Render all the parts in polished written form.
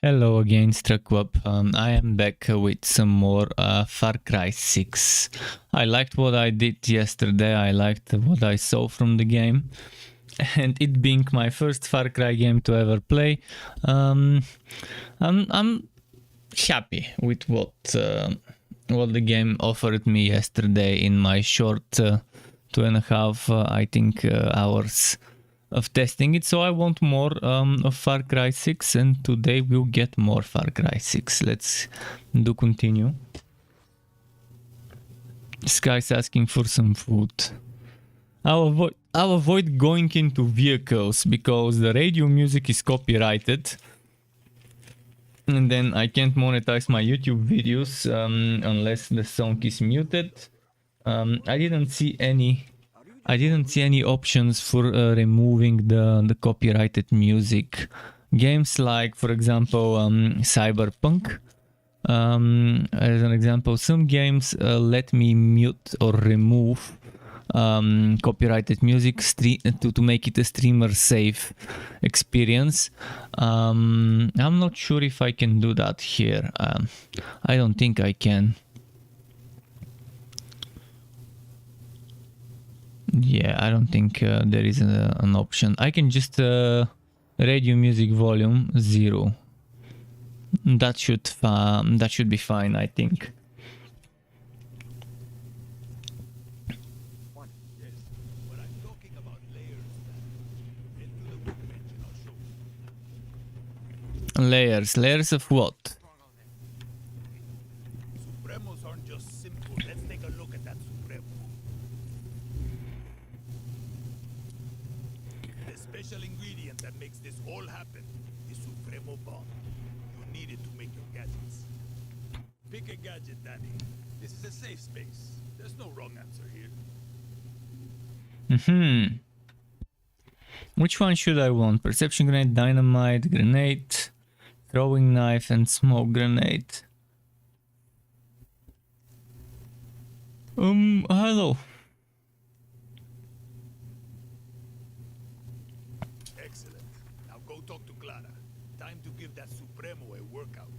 Hello again, Struckwap. I am back with some more Far Cry 6. I liked what I did yesterday, I liked what I saw from the game. And it being my first Far Cry game to ever play, I'm happy with what the game offered me yesterday in my short 2.5, I think, hours of testing it. So I want more of Far Cry 6, and today we'll get more Far Cry 6. Let's do continue. This guy's asking for some food. I'll avoid going into vehicles because the radio music is copyrighted. And then I can't monetize my YouTube videos unless the song is muted. I didn't see any options for removing the copyrighted music. Games like, for example, Cyberpunk, as an example, some games let me mute or remove copyrighted music to make it a streamer safe experience. I'm not sure if I can do that here. I don't think I can. Yeah, I don't think there is an option. I can just radio music volume 0. That should be fine, I think. Layers of what? Supremos aren't just simple. Let's take a look at that Supremo. The special ingredient that makes this all happen is Supremo bomb. You need it to make your gadgets. Pick a gadget, Danny. This is a safe space. There's no wrong answer here. Which one should I want? Perception grenade, dynamite, grenade, throwing knife, and smoke grenade. Hello. Excellent. Now go talk to Clara. Time to give that Supremo a workout.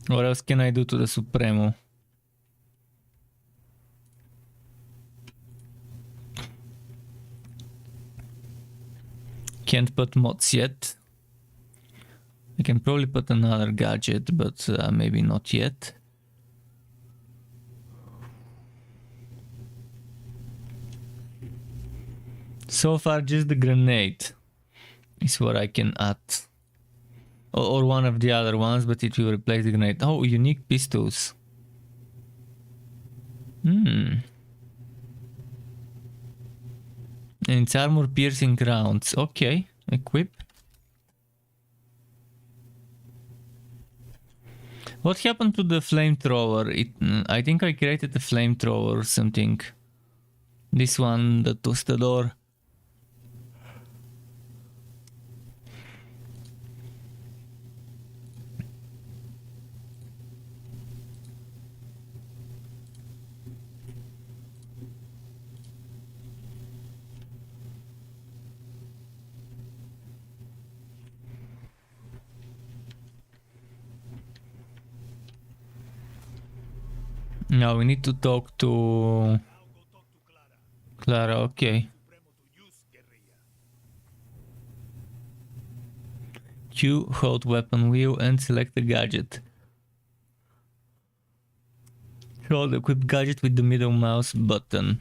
What else can I do to the Supremo? Can't put mods yet. I can probably put another gadget, but maybe not yet. So far, just the grenade is what I can add. Or one of the other ones, but it will replace the grenade. Oh, unique pistols. And it's armor piercing rounds. Okay, equip. What happened to the flamethrower? I think I created a flamethrower or something. This one, the tostador. Now we need to talk to Clara, okay. Q, hold weapon wheel and select the gadget. Hold equip gadget with the middle mouse button.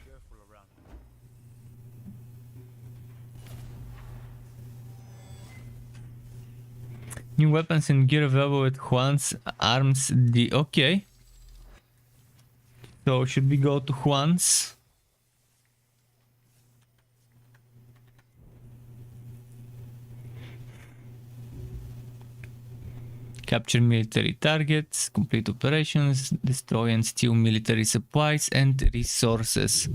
New weapons and gear available at Juan's Arms D. Okay. So should we go to Juan's? Capture military targets, complete operations, destroy and steal military supplies and resources.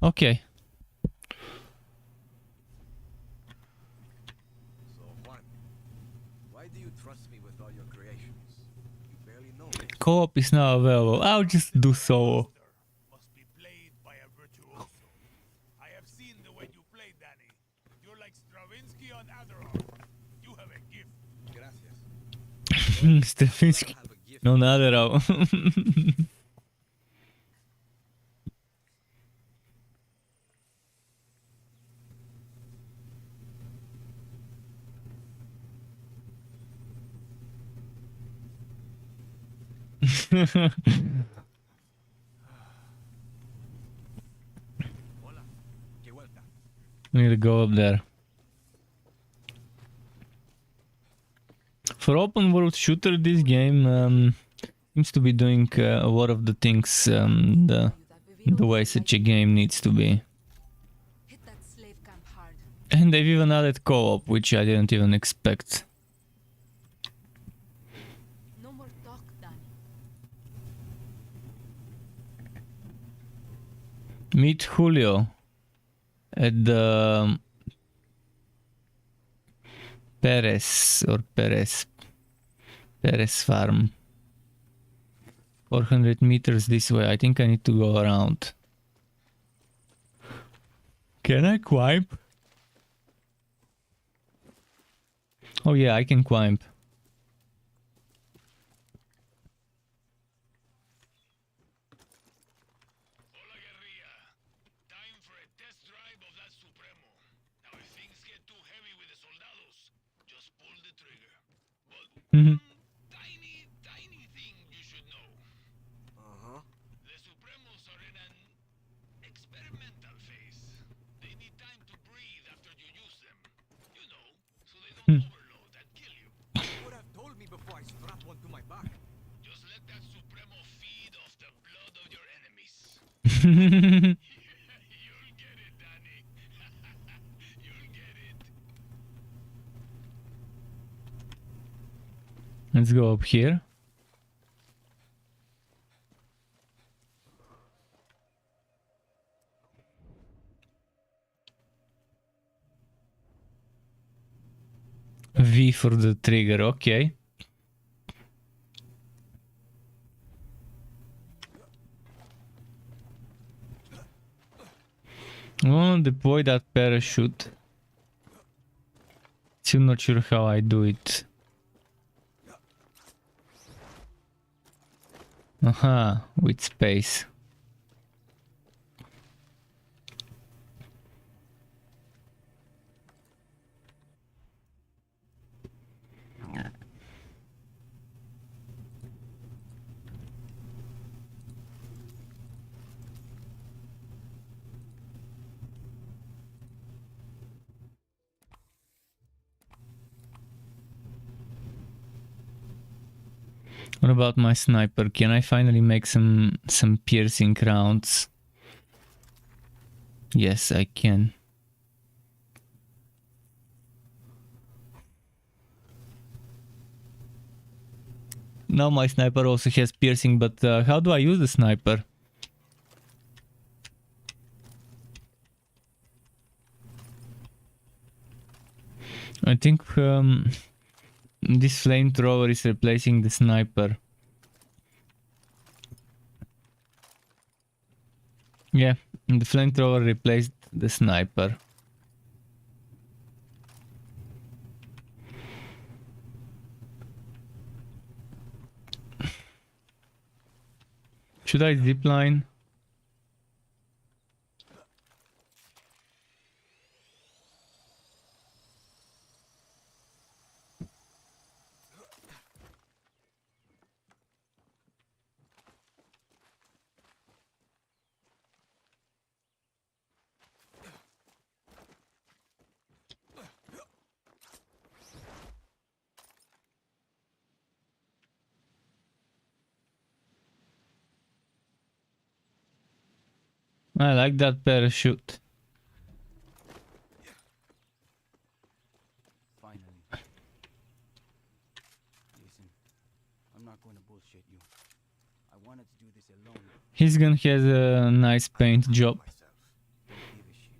Okay. Co-op is now available. I'll just do solo. Must be played by a virtuoso. I have seen the a gift. Gracias. Stefanski. Have a gift. No naderał. Hola. Qué vuelta. We need to go up there. For open world shooter, this game seems to be doing a lot of the things the way such a game needs to be. Hit that slave camp hard. And they've even added co-op, which I didn't even expect. No more talk, Danny. Meet Julio at the Perez farm. 400 meters this way. I think I need to go around. Can I climb? Oh yeah, I can climb. Hola, guerrilla. Time for a test drive of that Supremo. Now, if things get too heavy with the soldados, just pull the trigger. But tiny thing you should know. Uh-huh. The Supremos are in an experimental phase. They need time to breathe after you use them. You know, so they don't overload and kill you. You would have told me before I strap one to my back. Just let that Supremo feed off the blood of your enemies. You'll get it, Danny. You'll get it. Let's go up here. V for the trigger, okay. I want to deploy that parachute. Still not sure how I do it. Aha, with space. What about my sniper? Can I finally make some piercing rounds? Yes, I can. Now my sniper also has piercing, but how do I use the sniper? I think this flamethrower is replacing the sniper. Yeah, the flamethrower replaced the sniper. Should I zipline? I like that parachute. Finally. Listen, I'm not going to bullshit you. I wanted to do this alone. His gun has a nice paint job. Myself. Don't give a shit.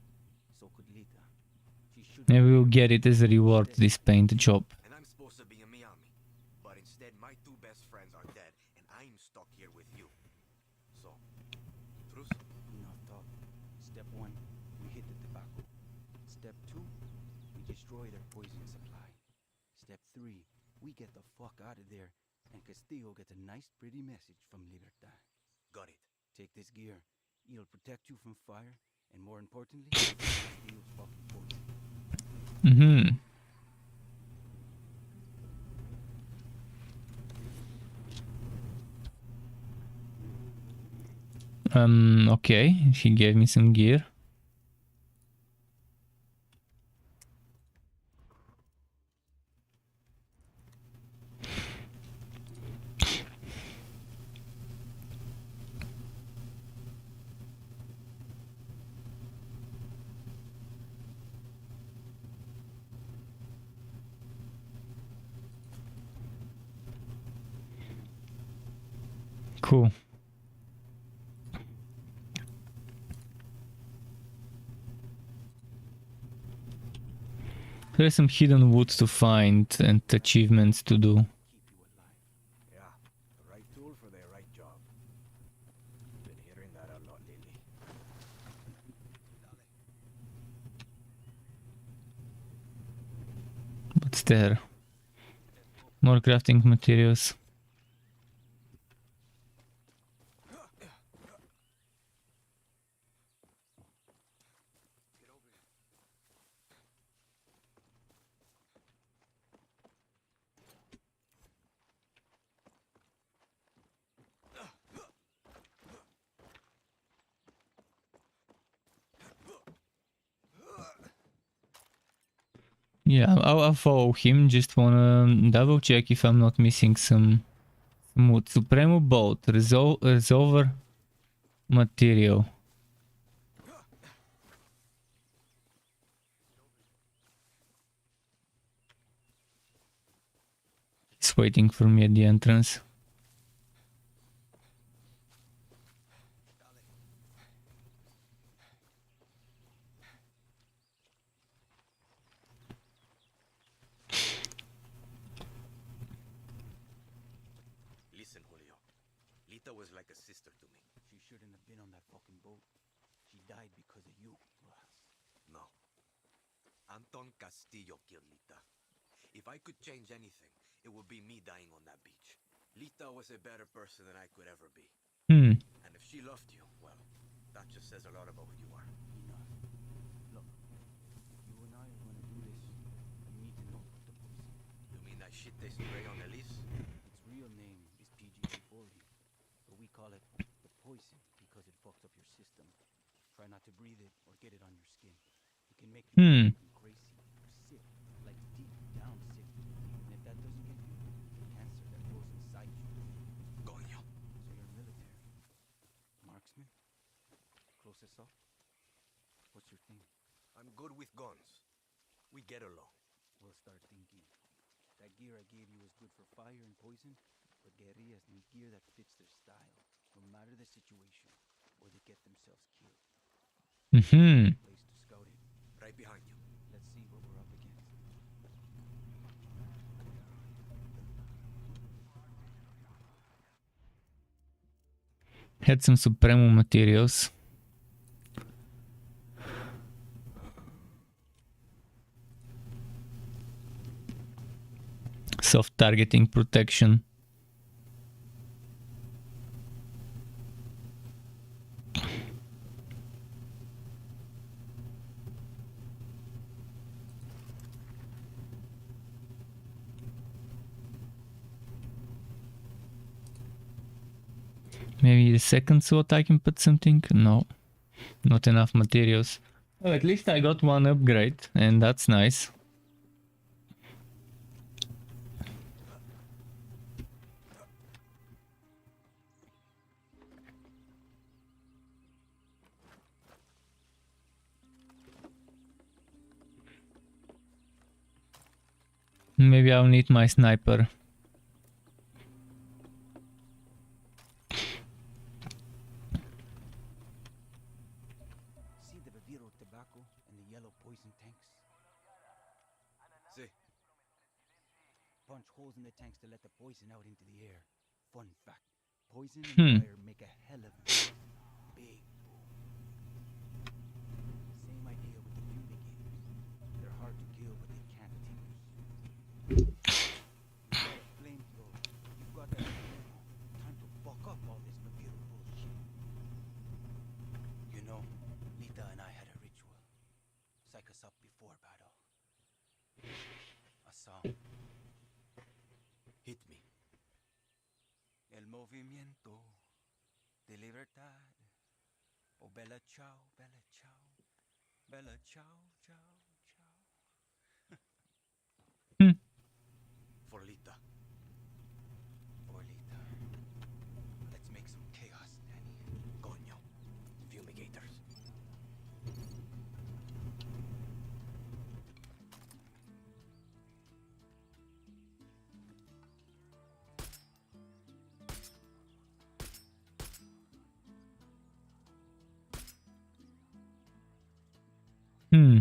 So could Lita. She should Maybe we'll get it as a reward, this paint job. And I'm supposed to be in Miami. But instead, my two best friends are dead, and I'm stuck here with you. So, truce? Enough talk. Step 1, we hit the tobacco. Step 2, we destroy their poison supply. Step 3, we get the fuck out of there, and Castillo gets a nice, pretty message from Libertad. Got it. Take this gear. It'll protect you from fire, and more importantly, Castillo's fucking poison. Mm-hmm. Okay, she gave me some gear. Cool. There's some hidden wood to find and achievements to do. Keep you alive. Yeah, the right tool for the right job. Been hearing that a lot lately. What's there? More crafting materials. Yeah, I'll follow him. Just wanna double check if I'm not missing some wood. Supremo bolt, resolver material. He's waiting for me at the entrance. Listen, Julio. Lita was like a sister to me. She shouldn't have been on that fucking boat. She died because of you. No. Antón Castillo killed Lita. If I could change anything, it would be me dying on that beach. Lita was a better person than I could ever be. Hmm. And if she loved you, well, that just says a lot about who you are. Enough. Look, if you and I are going to do this, you need to know about the poison. You mean that shit they spray on Elise? Its real name is PG-240, but we call it the poison because it fucks up your system. Try not to breathe it or get it on your skin. It can make you fucking crazy or sick, like deep down sick. And if that doesn't get you, the cancer that grows inside you. Coño. So you're military. Marksman? Close assault? What's your thing? I'm good with guns. We get along. We'll start thinking. That gear I gave you is good for fire and poison, but guerrillas need gear that fits their style, no matter the situation, or they get themselves killed. Mm-hmm. Place to scout it. Right behind you. Let's see what we're up against. Had some Supremo materials. Soft targeting protection. Maybe the second slot I can put something? No, not enough materials. Well, at least I got one upgrade, and that's nice. Maybe I'll need my sniper. See the Viviro tobacco and the yellow poison tanks? See. Punch holes in the tanks to let the poison out into the air. Fun fact, poison and fire make a hell of a noise. Big boom. Same idea with the fumigators. They're hard to kill, but they can't take. movimiento de libertad. Oh, bella ciao, bella ciao, bella ciao, ciao, ciao. Hmm. For Lita. For Lita. Let's make some chaos, Danny. Coño. Fumigators. Hmm.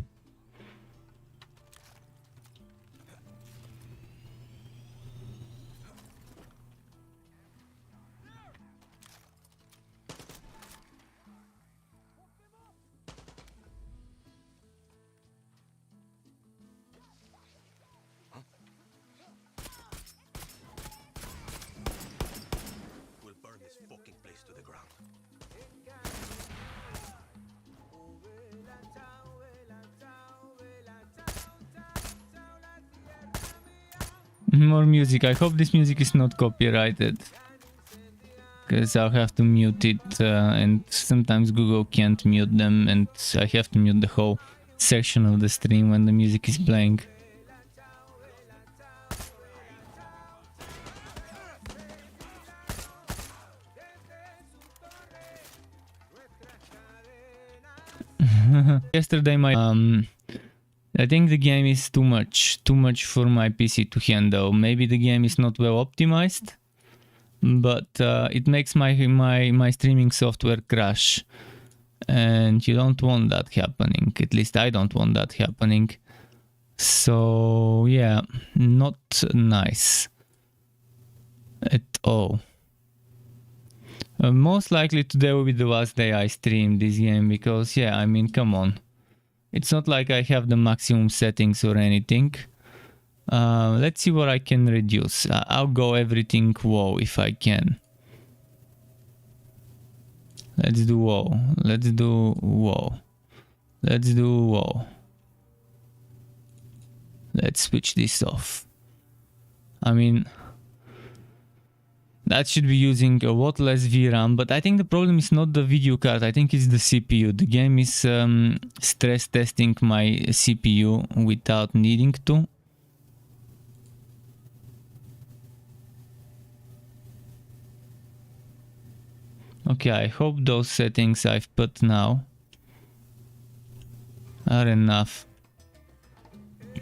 We'll burn this fucking place to the ground. More music. I hope this music is not copyrighted. Because I'll have to mute it, and sometimes Google can't mute them, and I have to mute the whole section of the stream when the music is playing. Yesterday I think the game is too much for my PC to handle. Maybe the game is not well optimized, but it makes my streaming software crash, and you don't want that happening. At least I don't want that happening. So yeah, not nice at all. Most likely today will be the last day I stream this game, because yeah, I mean, come on. It's not like I have the maximum settings or anything. Let's see what I can reduce. I'll go everything WoW if I can. Let's do WoW. Let's do WoW. Let's do WoW. Let's switch this off. I mean, that should be using a lot less VRAM, but I think the problem is not the video card, I think it's the CPU. The game is stress testing my CPU without needing to. Okay, I hope those settings I've put now are enough.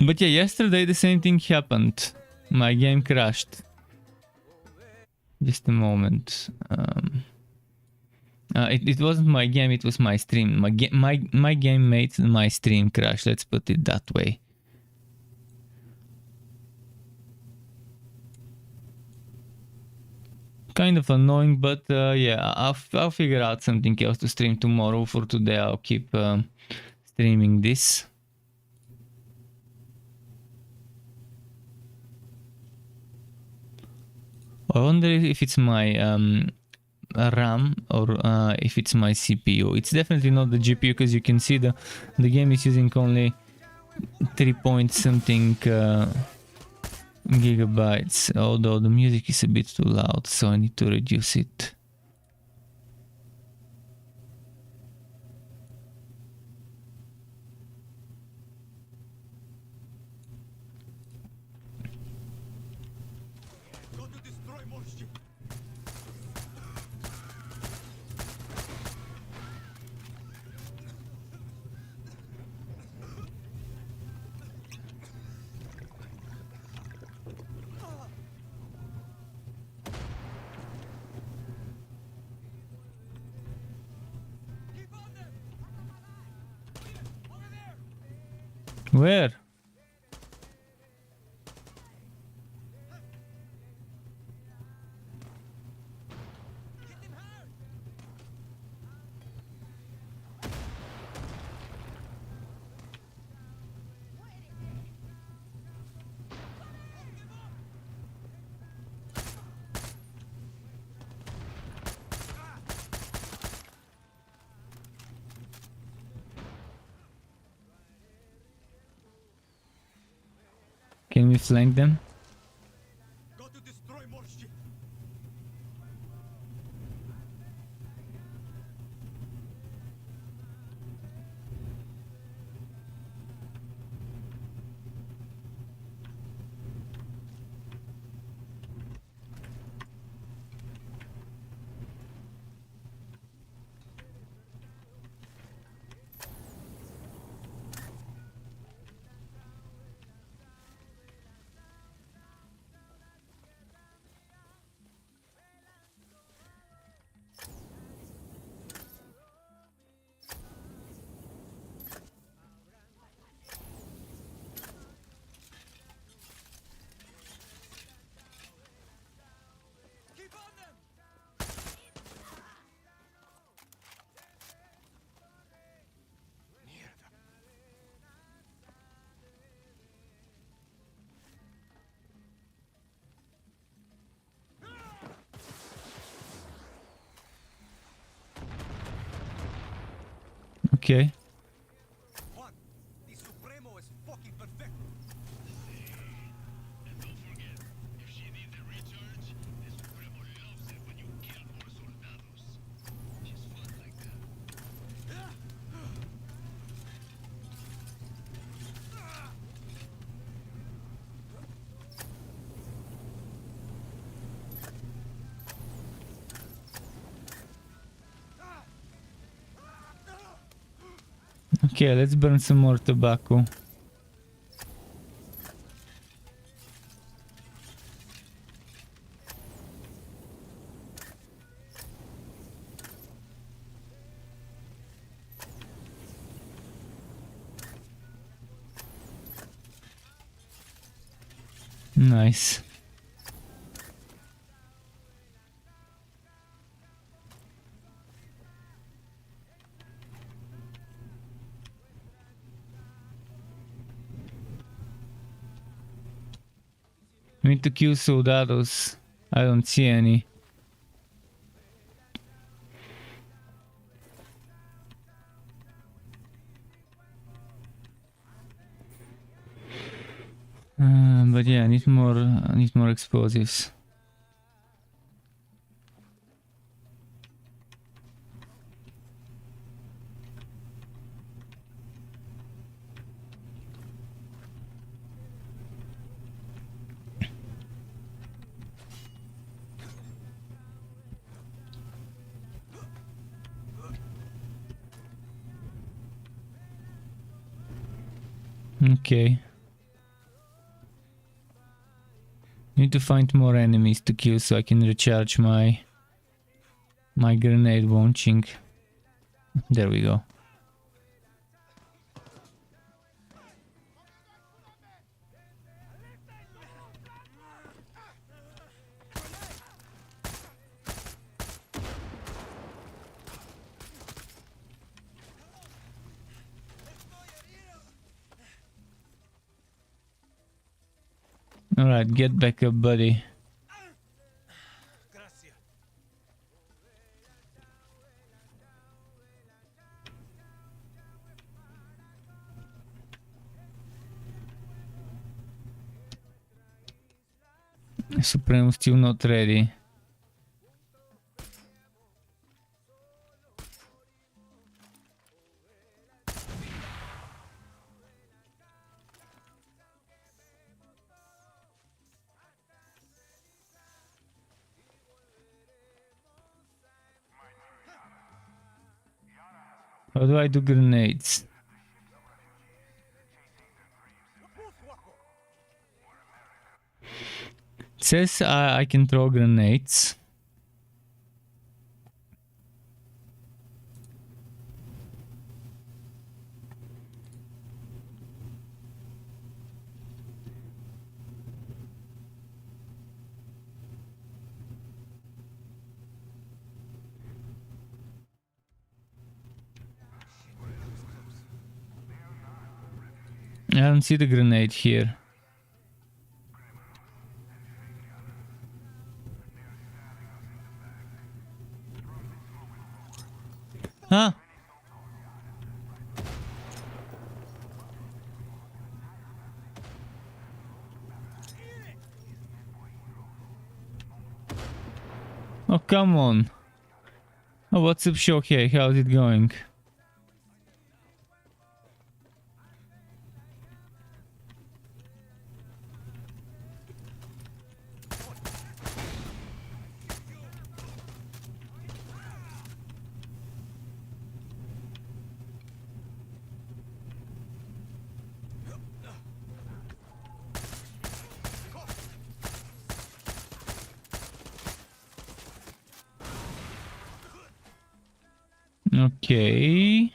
But yeah, yesterday the same thing happened. My game crashed. Just a moment. It wasn't my game, it was my stream. My game made my stream crash, let's put it that way. Kind of annoying, but yeah, I'll figure out something else to stream tomorrow. For today I'll keep streaming this. I wonder if it's my RAM or if it's my CPU. It's definitely not the GPU, because you can see the game is using only 3 point something gigabytes, although the music is a bit too loud, so I need to reduce it. Where? Can we flank them? Go to destroy more shit. Okay. Juan, the Supremo is fucking perfect. Okay, let's burn some more tobacco. Nice. We need to kill soldados. I don't see any. But yeah, I need more explosives. Okay. Need to find more enemies to kill so I can recharge my grenade launching. There we go. Alright, get back up, buddy. Gracias. Supremo still not ready. How do I do grenades? It says I can throw grenades. I don't see the grenade here. Huh? Oh, come on. Oh, what's up, Shohei? How's it going? Okay.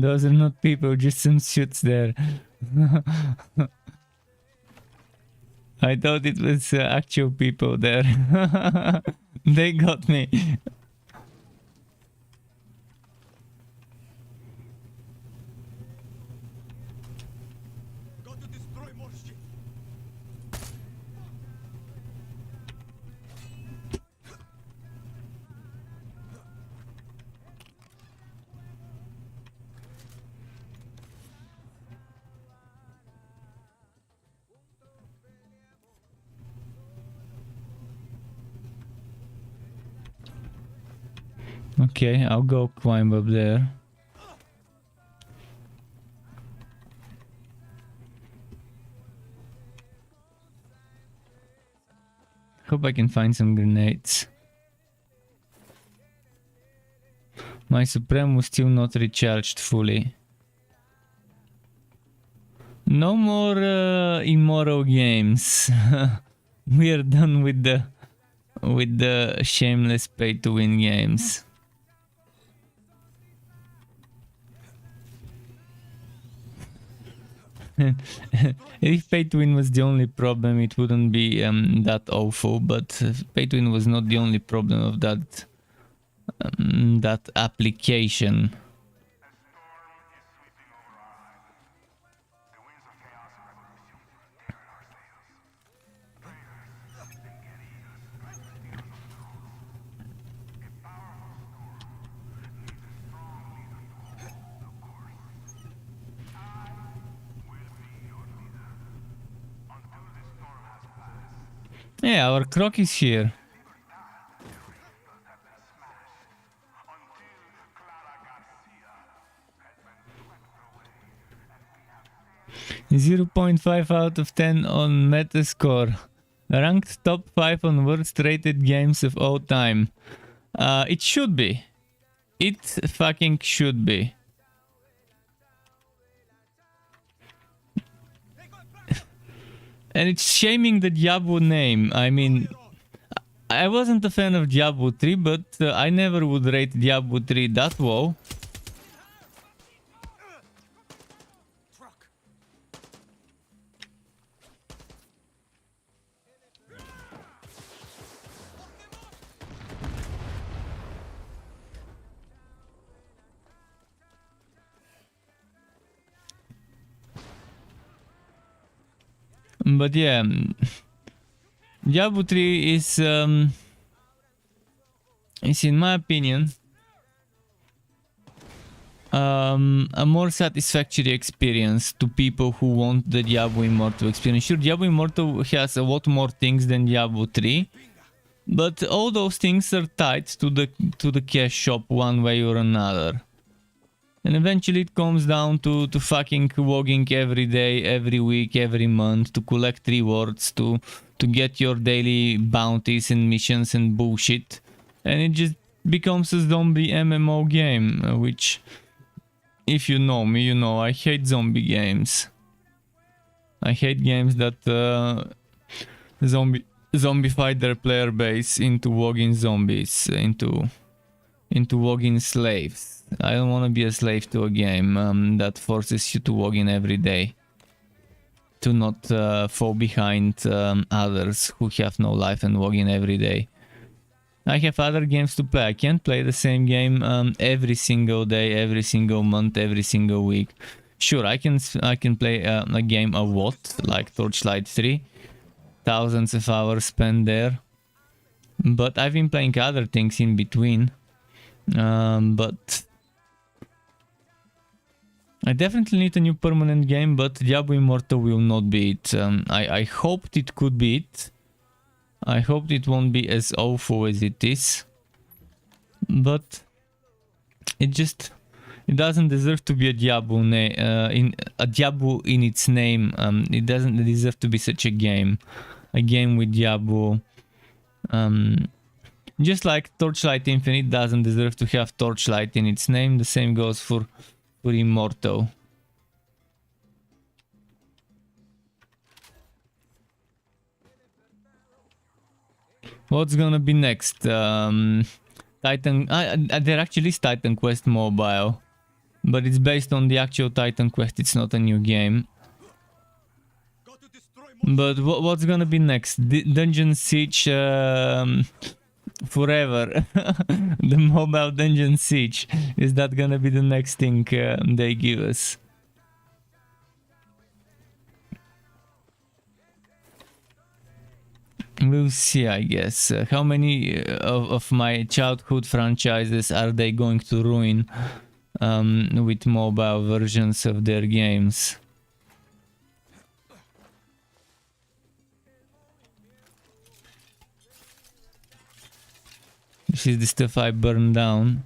Those are not people, just some suits there. I thought it was actual people there. They got me. Got to destroy more shit. Okay, I'll go climb up there. Hope I can find some grenades. My Supreme was still not recharged fully. No more immoral games. We are done with the shameless pay to win games. If pay to win was the only problem, it wouldn't be that awful. But pay to win was not the only problem of that that application. Yeah, our croc is here. Zero 0.5 out of 10 on Metascore. Ranked top 5 on worst rated games of all time. It should be. It fucking should be. And it's shaming the Diablo name. I mean, I wasn't a fan of Diablo 3, but I never would rate Diablo 3 that low. But yeah, Diablo 3 is in my opinion a more satisfactory experience to people who want the Diablo Immortal experience. Sure, Diablo Immortal has a lot more things than Diablo 3, but all those things are tied to the cash shop one way or another. And eventually it comes down to fucking logging every day, every week, every month to collect rewards, to get your daily bounties and missions and bullshit. And it just becomes a zombie MMO game, which, if you know me, you know I hate zombie games. I hate games that zombify their player base into logging zombies, into logging slaves. I don't want to be a slave to a game that forces you to log in every day. To not fall behind others who have no life and log in every day. I have other games to play. I can't play the same game every single day, every single month, every single week. Sure, I can play a game a lot, like Torchlight 3. Thousands of hours spent there. But I've been playing other things in between. But I definitely need a new permanent game, but Diablo Immortal will not be it. I hoped it could be it. I hoped it won't be as awful as it is. But it doesn't deserve to be a Diablo in its name. It doesn't deserve to be such a game. A game with Diablo. Just like Torchlight Infinite doesn't deserve to have Torchlight in its name, the same goes for Immortal. What's gonna be next? Titan. There actually is Titan Quest Mobile, but it's based on the actual Titan Quest. It's not a new game. But what's gonna be next? Dungeon Siege forever. The Mobile Dungeon Siege. Is that gonna be the next thing they give us? We'll see, I guess. How many of my childhood franchises are they going to ruin with mobile versions of their games? This is the stuff I burned down.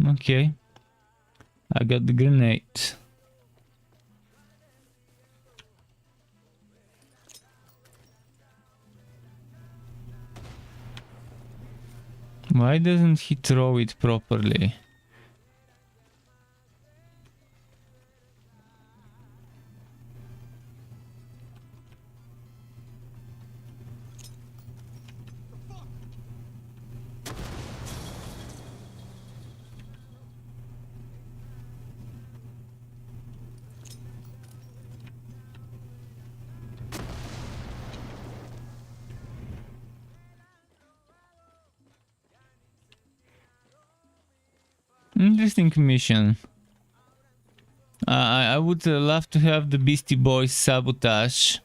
Okay. I got the grenade. Why doesn't he throw it properly? Interesting mission. I would love to have the Beastie Boys Sabotage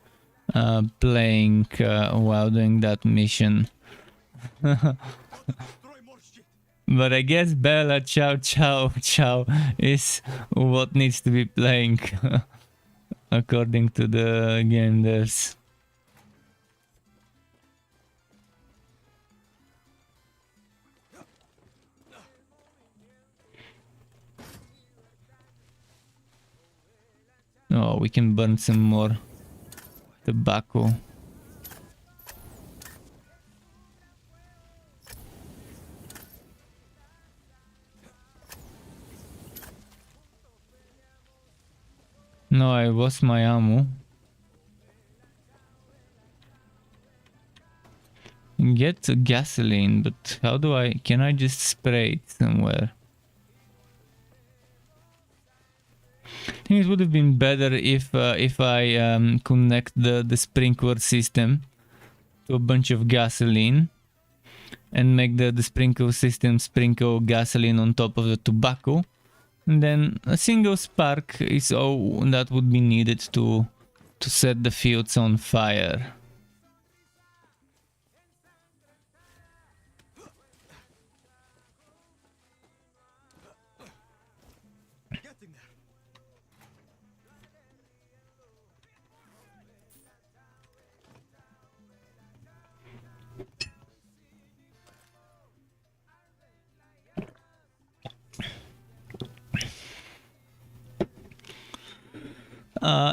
playing while doing that mission. But I guess Bella Ciao Ciao Ciao is what needs to be playing according to the game devs. Oh, we can burn some more tobacco. No, I lost my ammo. Get gasoline, but how do I... Can I just spray it somewhere? I think it would have been better if I connect the sprinkler system to a bunch of gasoline and make the sprinkler system sprinkle gasoline on top of the tobacco, and then a single spark is all that would be needed to set the fields on fire.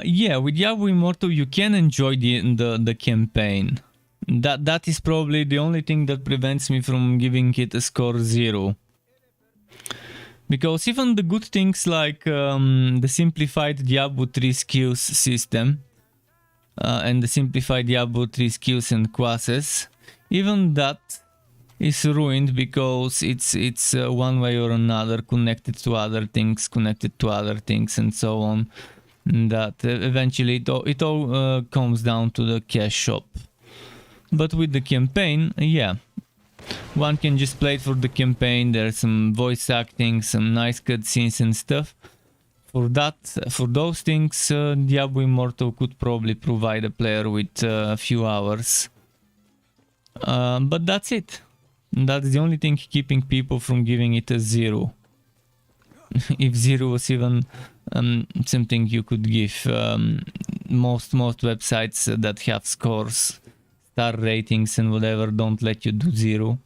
Yeah, with Diablo Immortal you can enjoy the campaign. That is probably the only thing that prevents me from giving it a score 0. Because even the good things like the simplified Diablo 3 skills system and the simplified Diablo 3 skills and classes, even that is ruined because it's one way or another connected to other things, and so on. That eventually it all comes down to the cash shop. But with the campaign, yeah, one can just play it for the campaign. There's some voice acting, some nice cutscenes and stuff. For those things, Diablo Immortal could probably provide a player with a few hours. But that's it. That's the only thing keeping people from giving it a 0. if 0 was even something you could give. Most websites that have scores, star ratings and whatever don't let you do 0.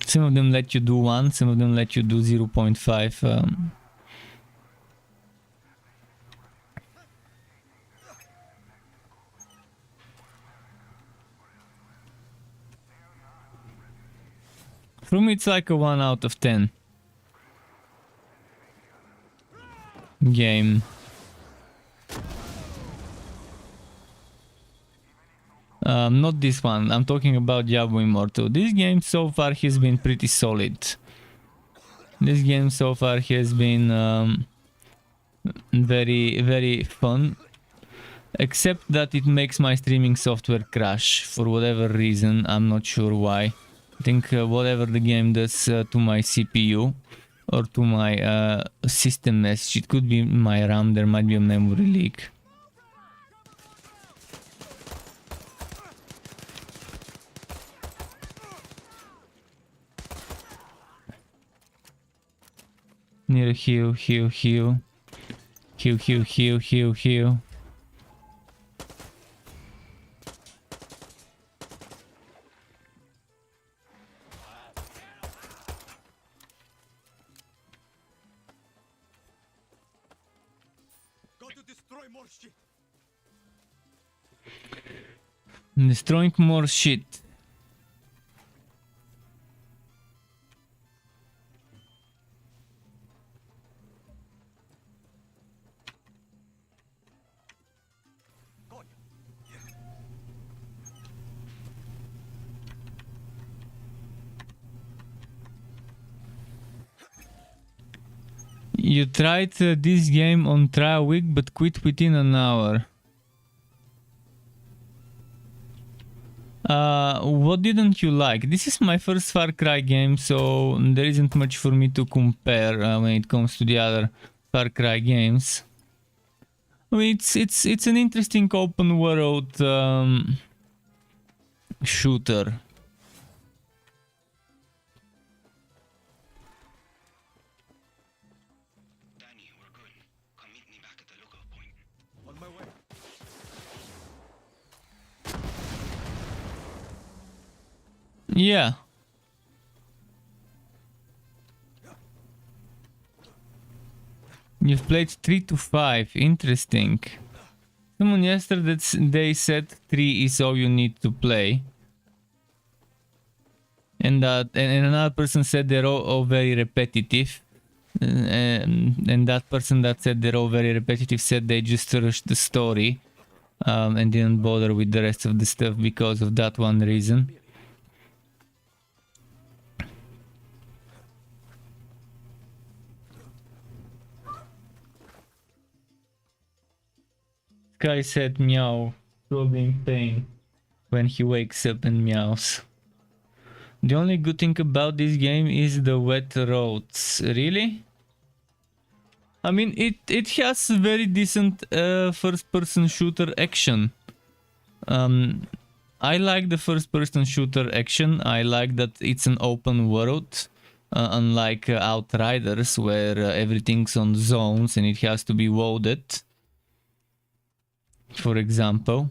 Some of them let you do 1, some of them let you do 0.5. For me, it's like a 1 out of 10 game. Not this one. I'm talking about Diablo Immortal. This game so far has been pretty solid. This game so far has been very fun. Except that it makes my streaming software crash for whatever reason. I'm not sure why. I think whatever the game does to my CPU or to my system message. It could be my RAM. There might be a memory leak. Need a heal. Heal. Got to destroy more shit. Destroying more shit. You tried this game on trial week but quit within an hour. What didn't you like? This is my first Far Cry game, so there isn't much for me to compare when it comes to the other Far Cry games. I mean, it's an interesting open world shooter. Danny, we're good. Come meet me back at the lookout point. On my way. Yeah. You've played 3 to 5. Interesting. Someone yesterday they said 3 is all you need to play. And another person said they're all very repetitive. And that person that said they're all very repetitive said they just rushed the story and didn't bother with the rest of the stuff because of that one reason. Guy said meow, probably in pain when he wakes up and meows. The only good thing about this game is the wet roads. Really? I mean, it has very decent first-person shooter action. I like the first-person shooter action. I like that it's an open world, unlike Outriders, where everything's on zones and it has to be loaded. For example.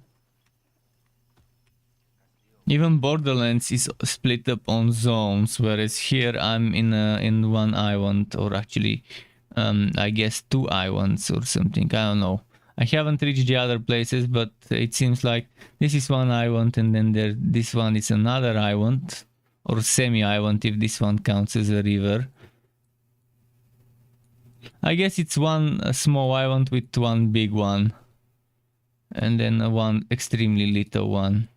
Even Borderlands is split up on zones, whereas here I'm in one island, or actually, I guess 2 islands or something. I don't know. I haven't reached the other places, but it seems like this is one island, and then this one is another island, or semi-island if this one counts as a river. I guess it's a small island with one big one, and then one extremely little one.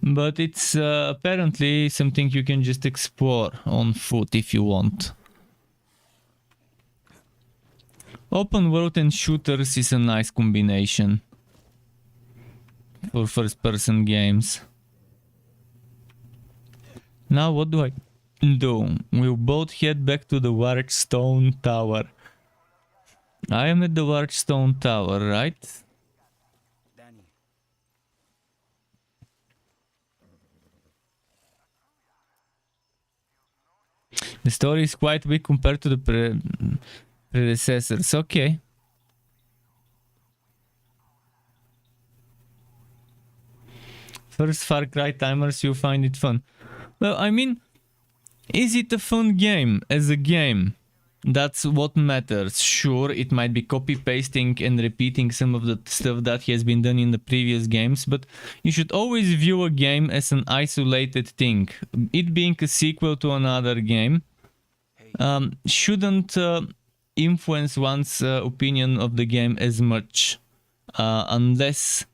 But it's apparently something you can just explore on foot if you want. Open world and shooters is a nice combination for first-person games. Now what do I do? We'll both head back to the large stone tower. I am at the large stone tower, right? Danny, The story is quite weak compared to the predecessors. Okay. First Far Cry timers, you find it fun. Well, I mean, is it a fun game as a game? That's what matters. Sure, it might be copy-pasting and repeating some of the stuff that has been done in the previous games, but you should always view a game as an isolated thing. It being a sequel to another game shouldn't influence one's opinion of the game as much, unless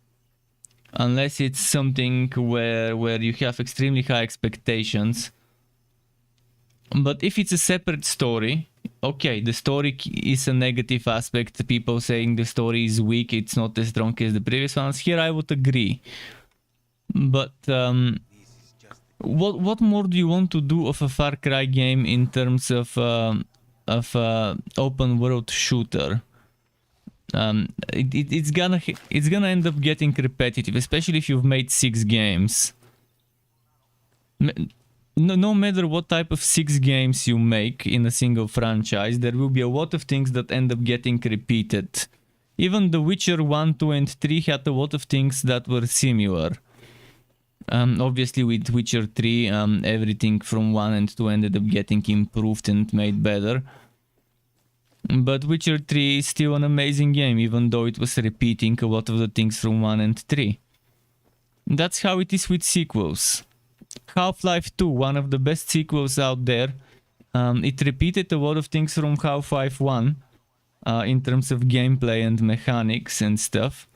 it's something where you have extremely high expectations. But if it's a separate story, okay, the story is a negative aspect. People saying the story is weak, it's not as strong as the previous ones. Here I would agree. But what more do you want to do of a Far Cry game in terms of open world shooter? It's gonna end up getting repetitive, especially if you've made 6 games. No matter what type of 6 games you make in a single franchise, there will be a lot of things that end up getting repeated. Even The Witcher 1, 2 and 3 had a lot of things that were similar. Obviously with Witcher 3, everything from 1 and 2 ended up getting improved and made better. But Witcher 3 is still an amazing game, even though it was repeating a lot of the things from 1 and 3. That's how it is with sequels. Half-Life 2, one of the best sequels out there. It repeated a lot of things from Half-Life 1 in terms of gameplay and mechanics and stuff.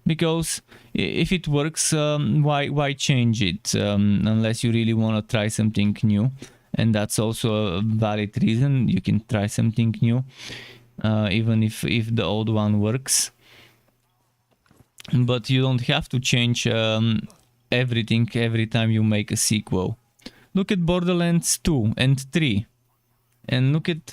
Because if it works, why change it? Unless you really want to try something new. And that's also a valid reason. You can try something new, even if the old one works. But you don't have to change everything every time you make a sequel. Look at Borderlands 2 and 3. And look at...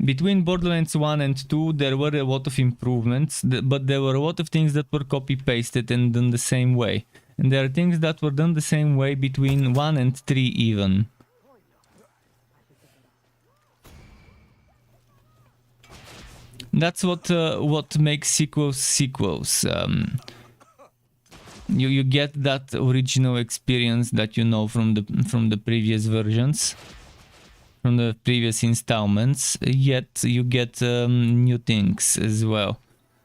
between Borderlands 1 and 2, there were a lot of improvements, but there were a lot of things that were copy-pasted and done the same way. And there are things that were done the same way between 1 and 3 even. That's what makes sequels. You get that original experience that you know from the previous versions, from the previous installments, yet you get new things as well.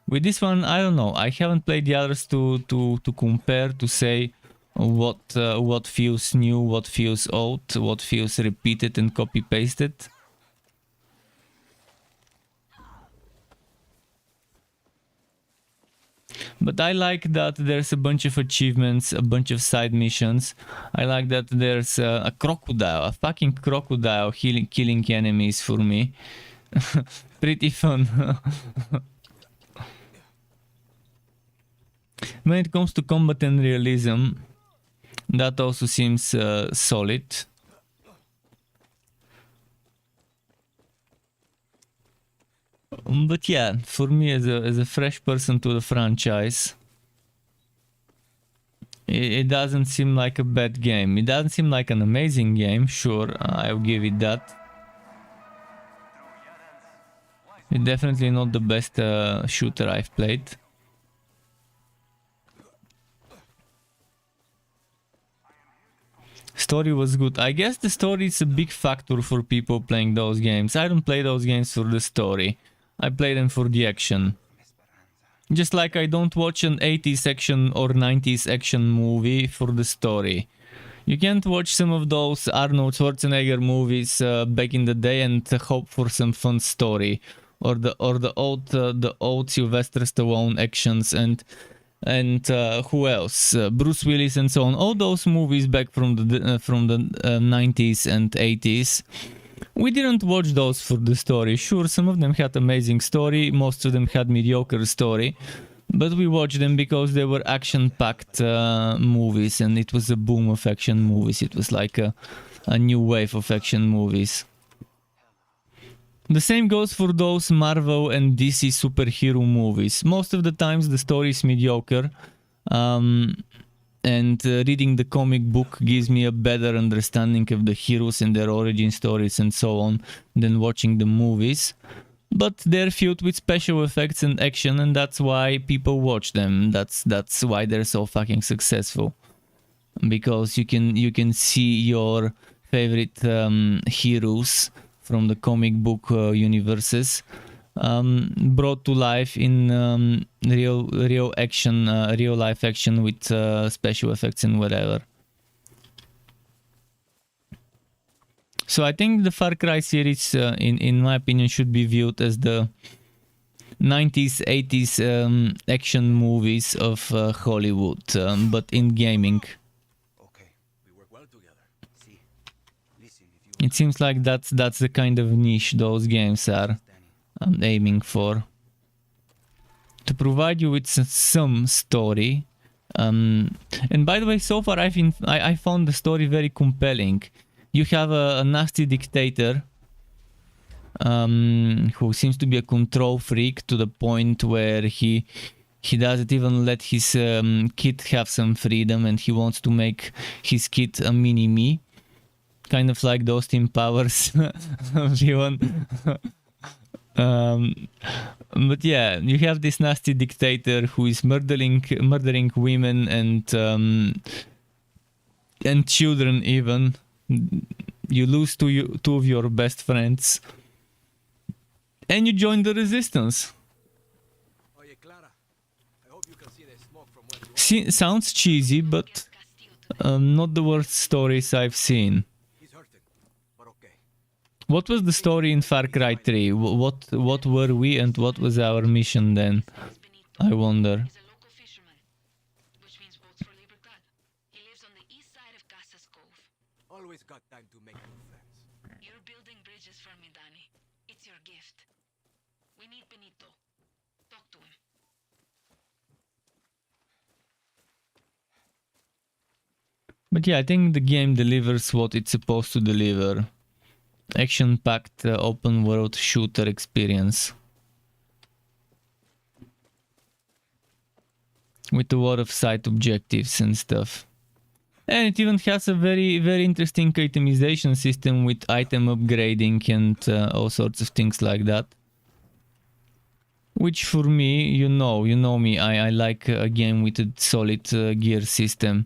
With this one, I don't know. I haven't played the others to compare, to say what feels new, what feels old, what feels repeated and copy-pasted. But I like that there's a bunch of achievements, a bunch of side missions. I like that there's a crocodile, a fucking crocodile killing enemies for me. Pretty fun. When it comes to combat and realism, that also seems solid. But yeah, for me as a fresh person to the franchise, it doesn't seem like a bad game. It doesn't seem like an amazing game, sure, I'll give it that. It's definitely not the best shooter I've played. Story was good. I guess the story is a big factor for people playing those games. I don't play those games for the story. I play them for the action. Just like I don't watch an 80s action or 90s action movie for the story. You can't watch some of those Arnold Schwarzenegger movies back in the day and hope for some fun story. Or the old Sylvester Stallone actions and who else? Bruce Willis and so on. All those movies back from the 90s and 80s. We didn't watch those for the story. Sure, some of them had amazing story, most of them had mediocre story, but we watched them because they were action-packed movies, and it was a boom of action movies. It was like a new wave of action movies. The same goes for those Marvel and DC superhero movies. Most of the times the story is mediocre, and reading the comic book gives me a better understanding of the heroes and their origin stories and so on than watching the movies. But they're filled with special effects and action, and that's why people watch them. That's why they're so fucking successful. Because you can see your favorite heroes from the comic book universes brought to life in real action, real life action with special effects and whatever. So I think the Far Cry series, in my opinion, should be viewed as the 90s, 80s action movies of Hollywood, but in gaming. Okay, we work well together. See, listen, if you It seems like that's the kind of niche those games are aiming for. To provide you with some story. And by the way, so far I found the story very compelling. You have a nasty dictator who seems to be a control freak to the point where he doesn't even let his kid have some freedom, and he wants to make his kid a mini-me. Kind of like the Austin Powers villain. But yeah, you have this nasty dictator who is murdering women and children even. You lose two of your best friends, and you join the resistance. Oye, Clara, I hope you can see the smoke from where you are. Sounds cheesy, but not the worst stories I've seen. He's hurting, but okay. What was the story in Far Cry 3? What were we and what was our mission then? I wonder. He's a local fisherman, which means votes for Libertad. He lives on the east side of Casas Cove. Always got time to make new friends. You're building bridges for me, Danny. It's your gift. We need Benito. Talk to him. But yeah, I think the game delivers what it's supposed to deliver. Action-packed open-world shooter experience. With a lot of side objectives and stuff. And it even has a very, very interesting itemization system with item upgrading and all sorts of things like that. Which for me, you know me, I like a game with a solid gear system.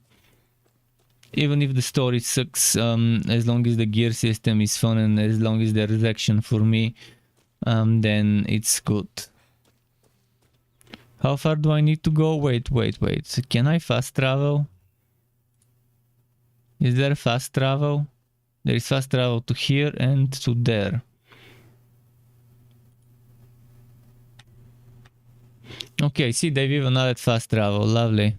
Even if the story sucks, as long as the gear system is fun and as long as there is action for me, then it's good. How far do I need to go? Wait. Can I fast travel? Is there fast travel? There is fast travel to here and to there. Okay, see, they've even added fast travel. Lovely.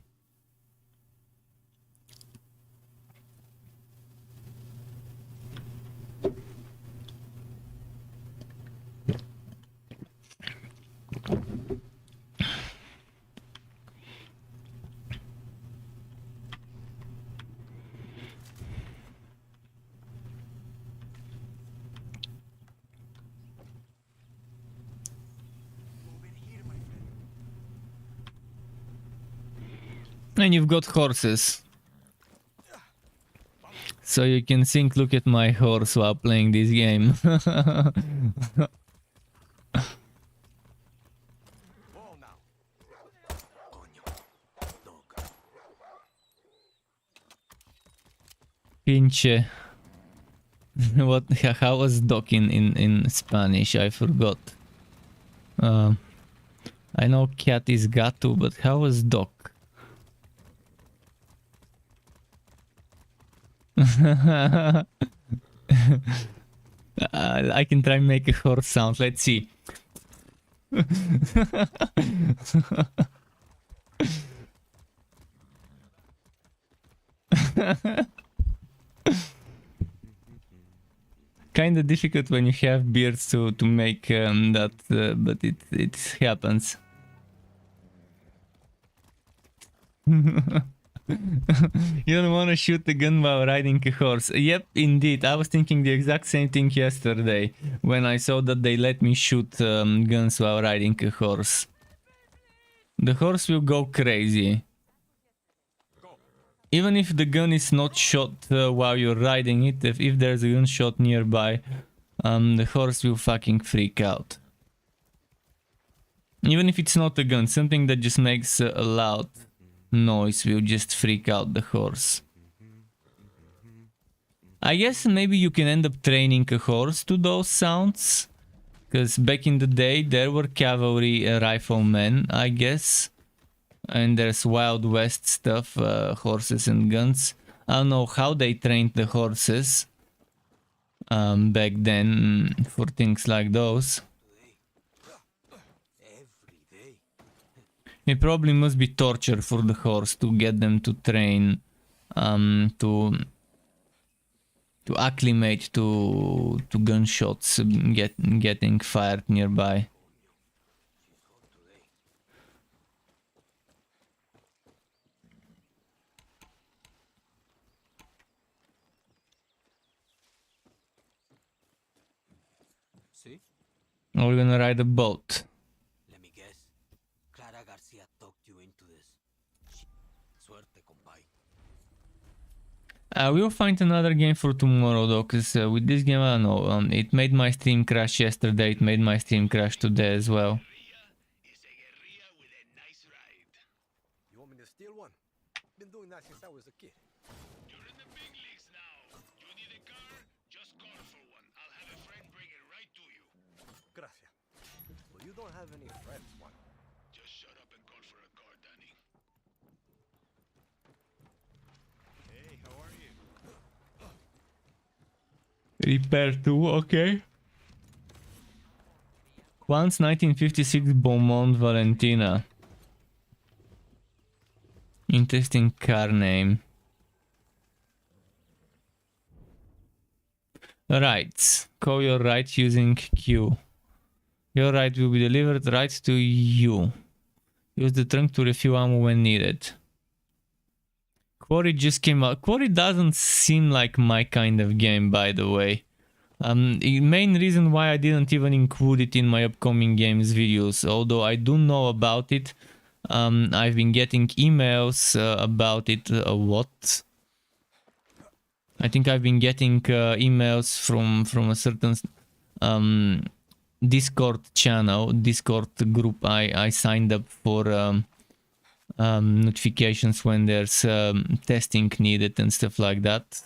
And you've got horses. So you can think, look at my horse while playing this game. Whoa now. Coño. Dog. Pinche. What? How was dog in Spanish? I forgot. I know cat is gato, but how was dog? I can try and make a horse sound. Let's see. Kinda difficult when you have beards to make that, but it happens. You don't want to shoot the gun while riding a horse. Yep, indeed. I was thinking the exact same thing yesterday when I saw that they let me shoot guns while riding a horse. The horse will go crazy. Go. even if the gun is not shot while you're riding it, if there's a gunshot nearby, the horse will fucking freak out. Even if it's not a gun, something that just makes a loud noise will just freak out the horse. I guess maybe you can end up training a horse to those sounds. Because back in the day there were cavalry riflemen, I guess. And there's Wild West stuff, horses and guns. I don't know how they trained the horses back then for things like those. Every day. It probably must be torture for the horse to get them to train, to acclimate to gunshots getting fired nearby. See? We're gonna ride a boat. Let me guess. Clara Garcia talked you into this. Suerte, compay. We'll find another game for tomorrow though, because with this game, I don't know, it made my stream crash yesterday, it made my stream crash today as well. You want me to steal one? Been doing that since I was a kid. You're in the big leagues now. You need a car? Just call for one. I'll have a friend bring it right to you. Gracias. Well, you don't have any friends, one. Just shut up and call for a car, Danny. Hey, how are you? Repair 2, okay. Once 1956 Beaumont Valentina. Interesting car name. Right. Call your ride using Q. Your ride will be delivered right to you. Use the trunk to refuel ammo when needed. Quarry just came out. Quarry doesn't seem like my kind of game, by the way. The main reason why I didn't even include it in my upcoming games videos, although I do know about it. I've been getting emails about it a lot. I think I've been getting emails from a certain Discord channel, Discord group I signed up for notifications when there's testing needed and stuff like that.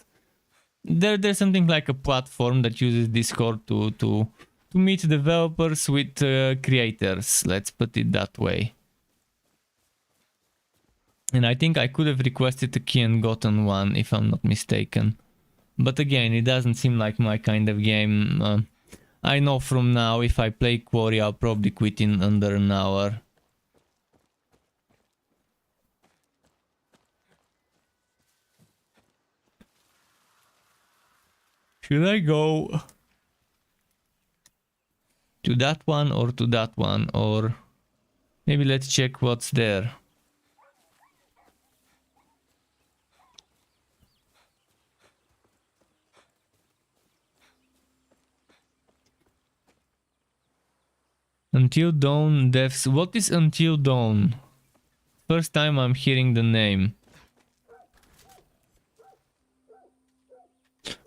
There's something like a platform that uses Discord to meet developers with creators, let's put it that way. And I think I could have requested a key and gotten one, if I'm not mistaken. But again, it doesn't seem like my kind of game. I know from now, if I play Quarry, I'll probably quit in under an hour. Should I go to that one or to that one? Or maybe let's check what's there. Until Dawn Devs. What is Until Dawn? First time I'm hearing the name.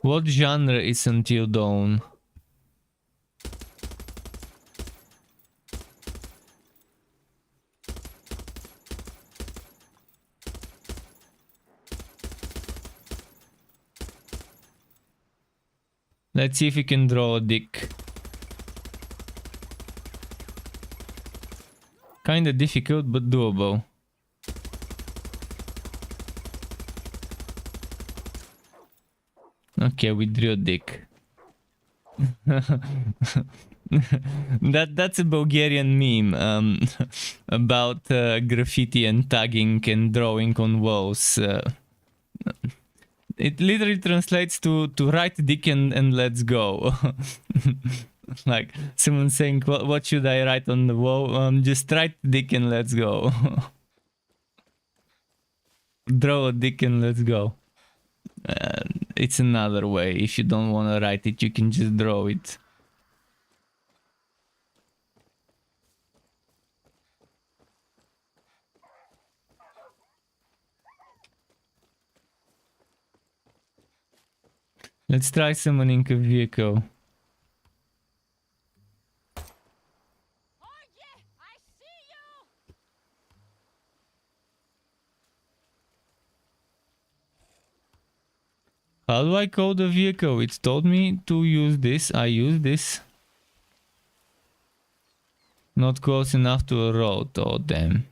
What genre is Until Dawn? Let's see if we can draw a dick. Kinda difficult, but doable. Okay, we drew a dick. That's a Bulgarian meme about graffiti and tagging and drawing on walls. It literally translates to write dick and let's go. Like someone saying, what should I write on the wall? Just write dick and let's go. Draw a dick and let's go. It's another way. If you don't want to write it, you can just draw it. Let's try summoning a vehicle. How do I code a vehicle? It told me to use this. I use this. Not close enough to a road. Oh, damn.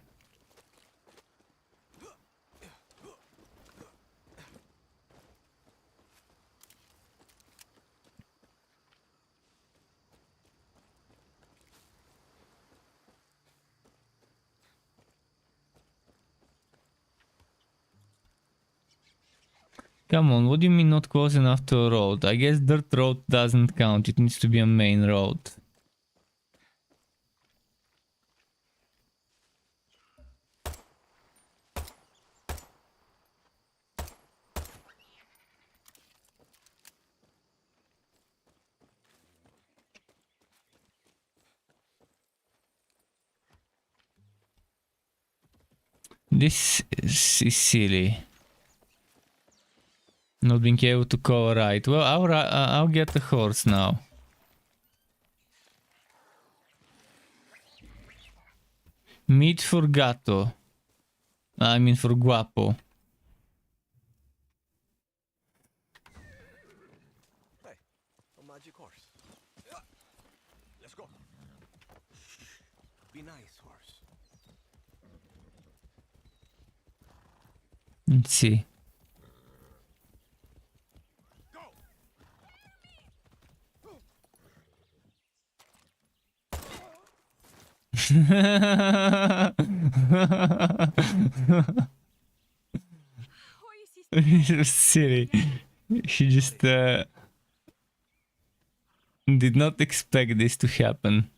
Come on, what do you mean not close enough to a road? I guess dirt road doesn't count. It needs to be a main road. This is silly. Not being able to call right. Well, I'll get a horse now. Meat for gato. I mean for guapo. Hey, a magic horse. Let's go. Be nice, horse. Let's see. Silly. She just did not expect this to happen.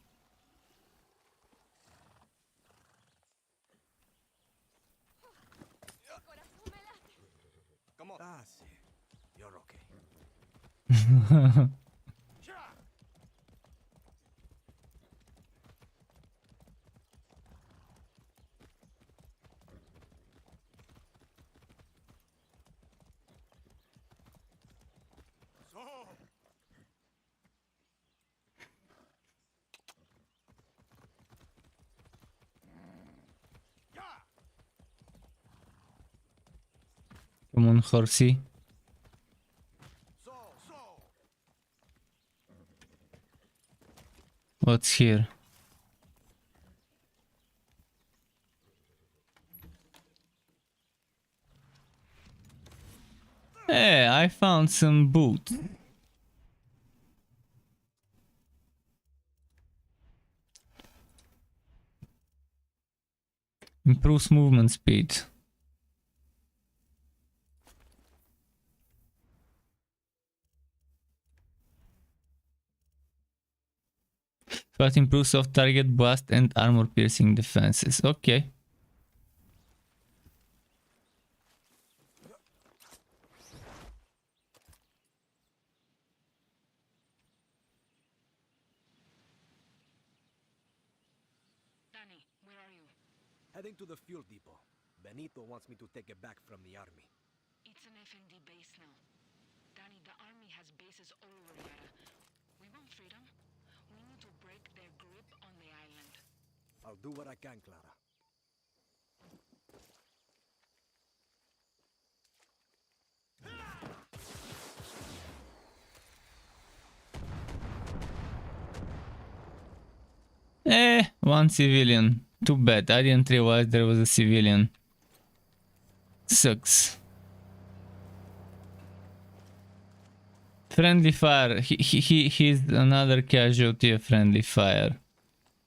Come on. Ah, see. You're okay. Come on, horsey. What's here? Hey, I found some boots. Improves movement speed. But improves off target blast and armor piercing defenses. Okay. Danny, where are you? Heading to the fuel depot. Benito wants me to take it back from the army. It's an FND base now. Danny, the army has bases all over Yara. We want freedom. We need to break their grip on the island. I'll do what I can, Clara. One civilian. Too bad. I didn't realize there was a civilian. Sucks. Friendly fire. He's another casualty of friendly fire.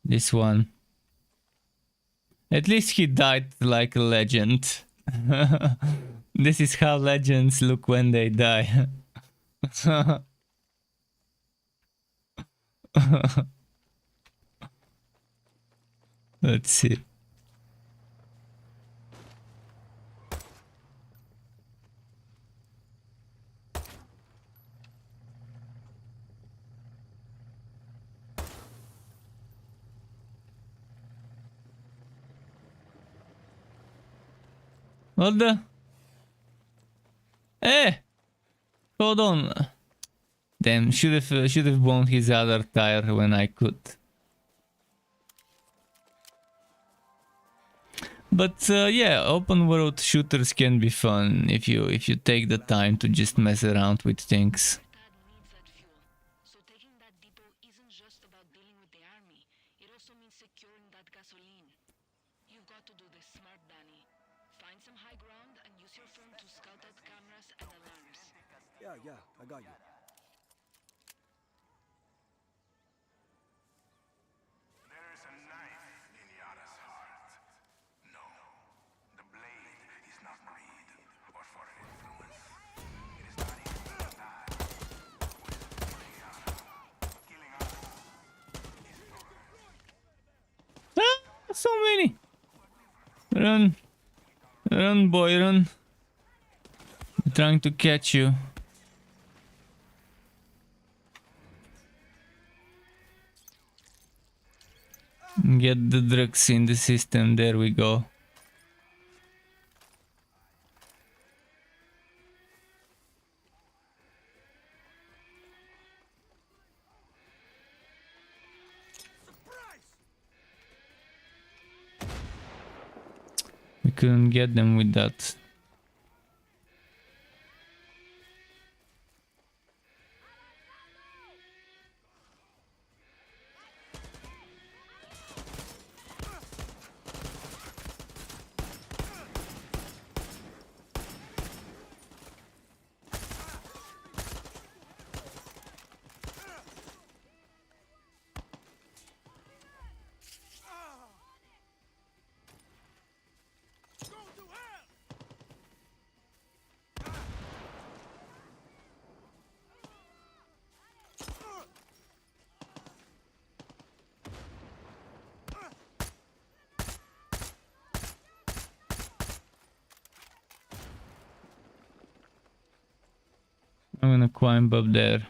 This one. At least he died like a legend. This is how legends look when they die. Let's see. What the? Hey! Hold on. Damn, should have blown his other tire when I could. But yeah, open world shooters can be fun if you take the time to just mess around with things. Dad needs that fuel. So taking that depot isn't just about dealing with the army. It also means securing that gasoline. You've got to do this smart, Danny. Find some high ground and use your phone to scout out cameras and alarms. Yeah, I got you. There is a knife in Yara's heart. No, the blade is not greed or foreign influence. It is not even that. What is killing Yara? Killing us is progress. Ah, so many. Run. Run, boy, run. I'm trying to catch you. Get the drugs in the system. There we go. We couldn't get them with that. I'm gonna climb up there.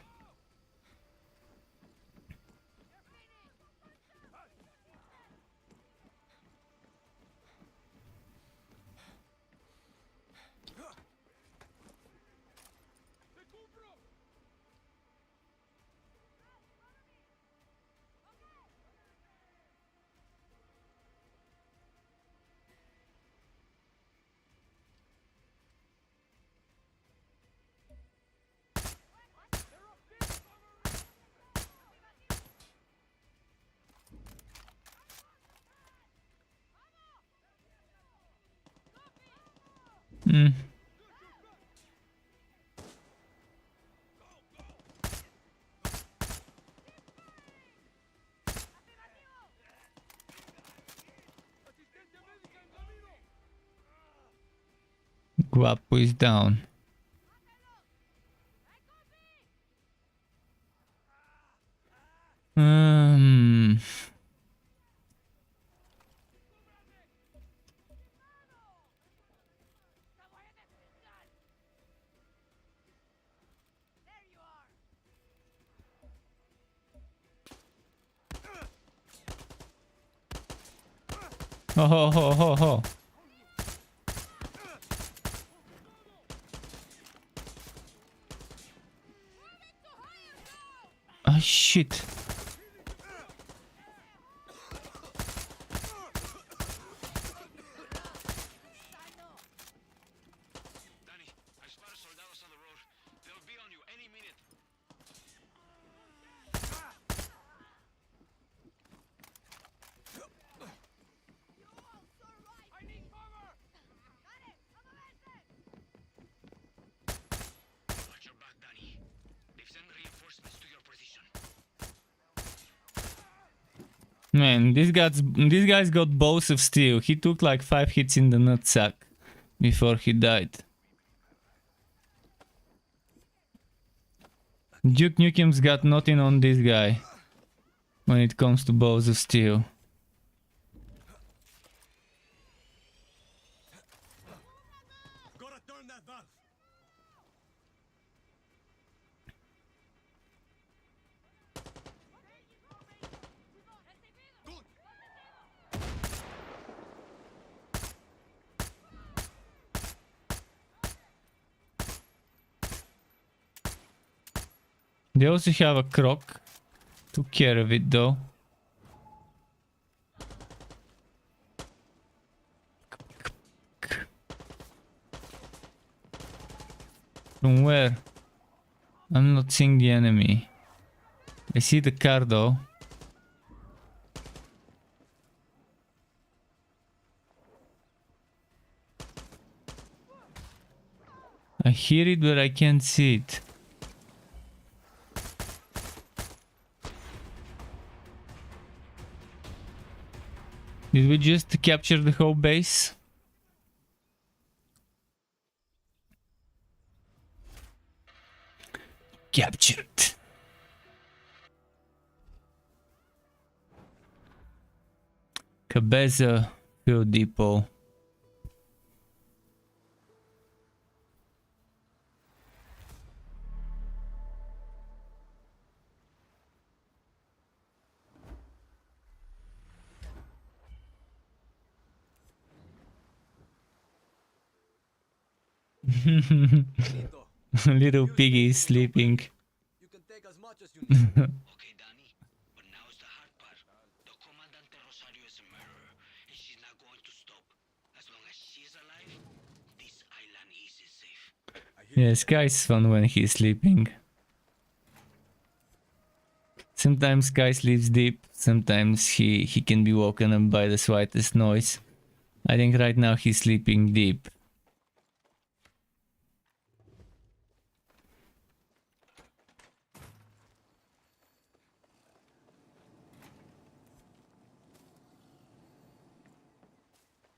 Hmm. Guapo is down. Um. Oh, ho, ho, ho, ho. Ah, shit. Danny, I spotted soldados on the road. They'll be on you any minute. Watch your back, Danny. They've sent reinforcements to your position. Man, this guy's got balls of steel. He took like 5 hits in the nutsack before he died. Duke Nukem's got nothing on this guy when it comes to balls of steel. Gotta turn that valve. They also have a croc. Took care of it though. From where? I'm not seeing the enemy. I see the car though. I hear it, but I can't see it. Did we just capture the whole base? Captured. Cabeza Fuel Depot. Benito, Little piggy is sleeping. you can take as much as you need. Okay, Danny, but now is the hard part. The Comandante Rosario is a murderer, and she's not going to stop. As long as she's alive, this island is safe. Yes, guy's fun when he's sleeping. Sometimes Guy sleeps deep, sometimes he can be woken up by the slightest noise. I think right now he's sleeping deep.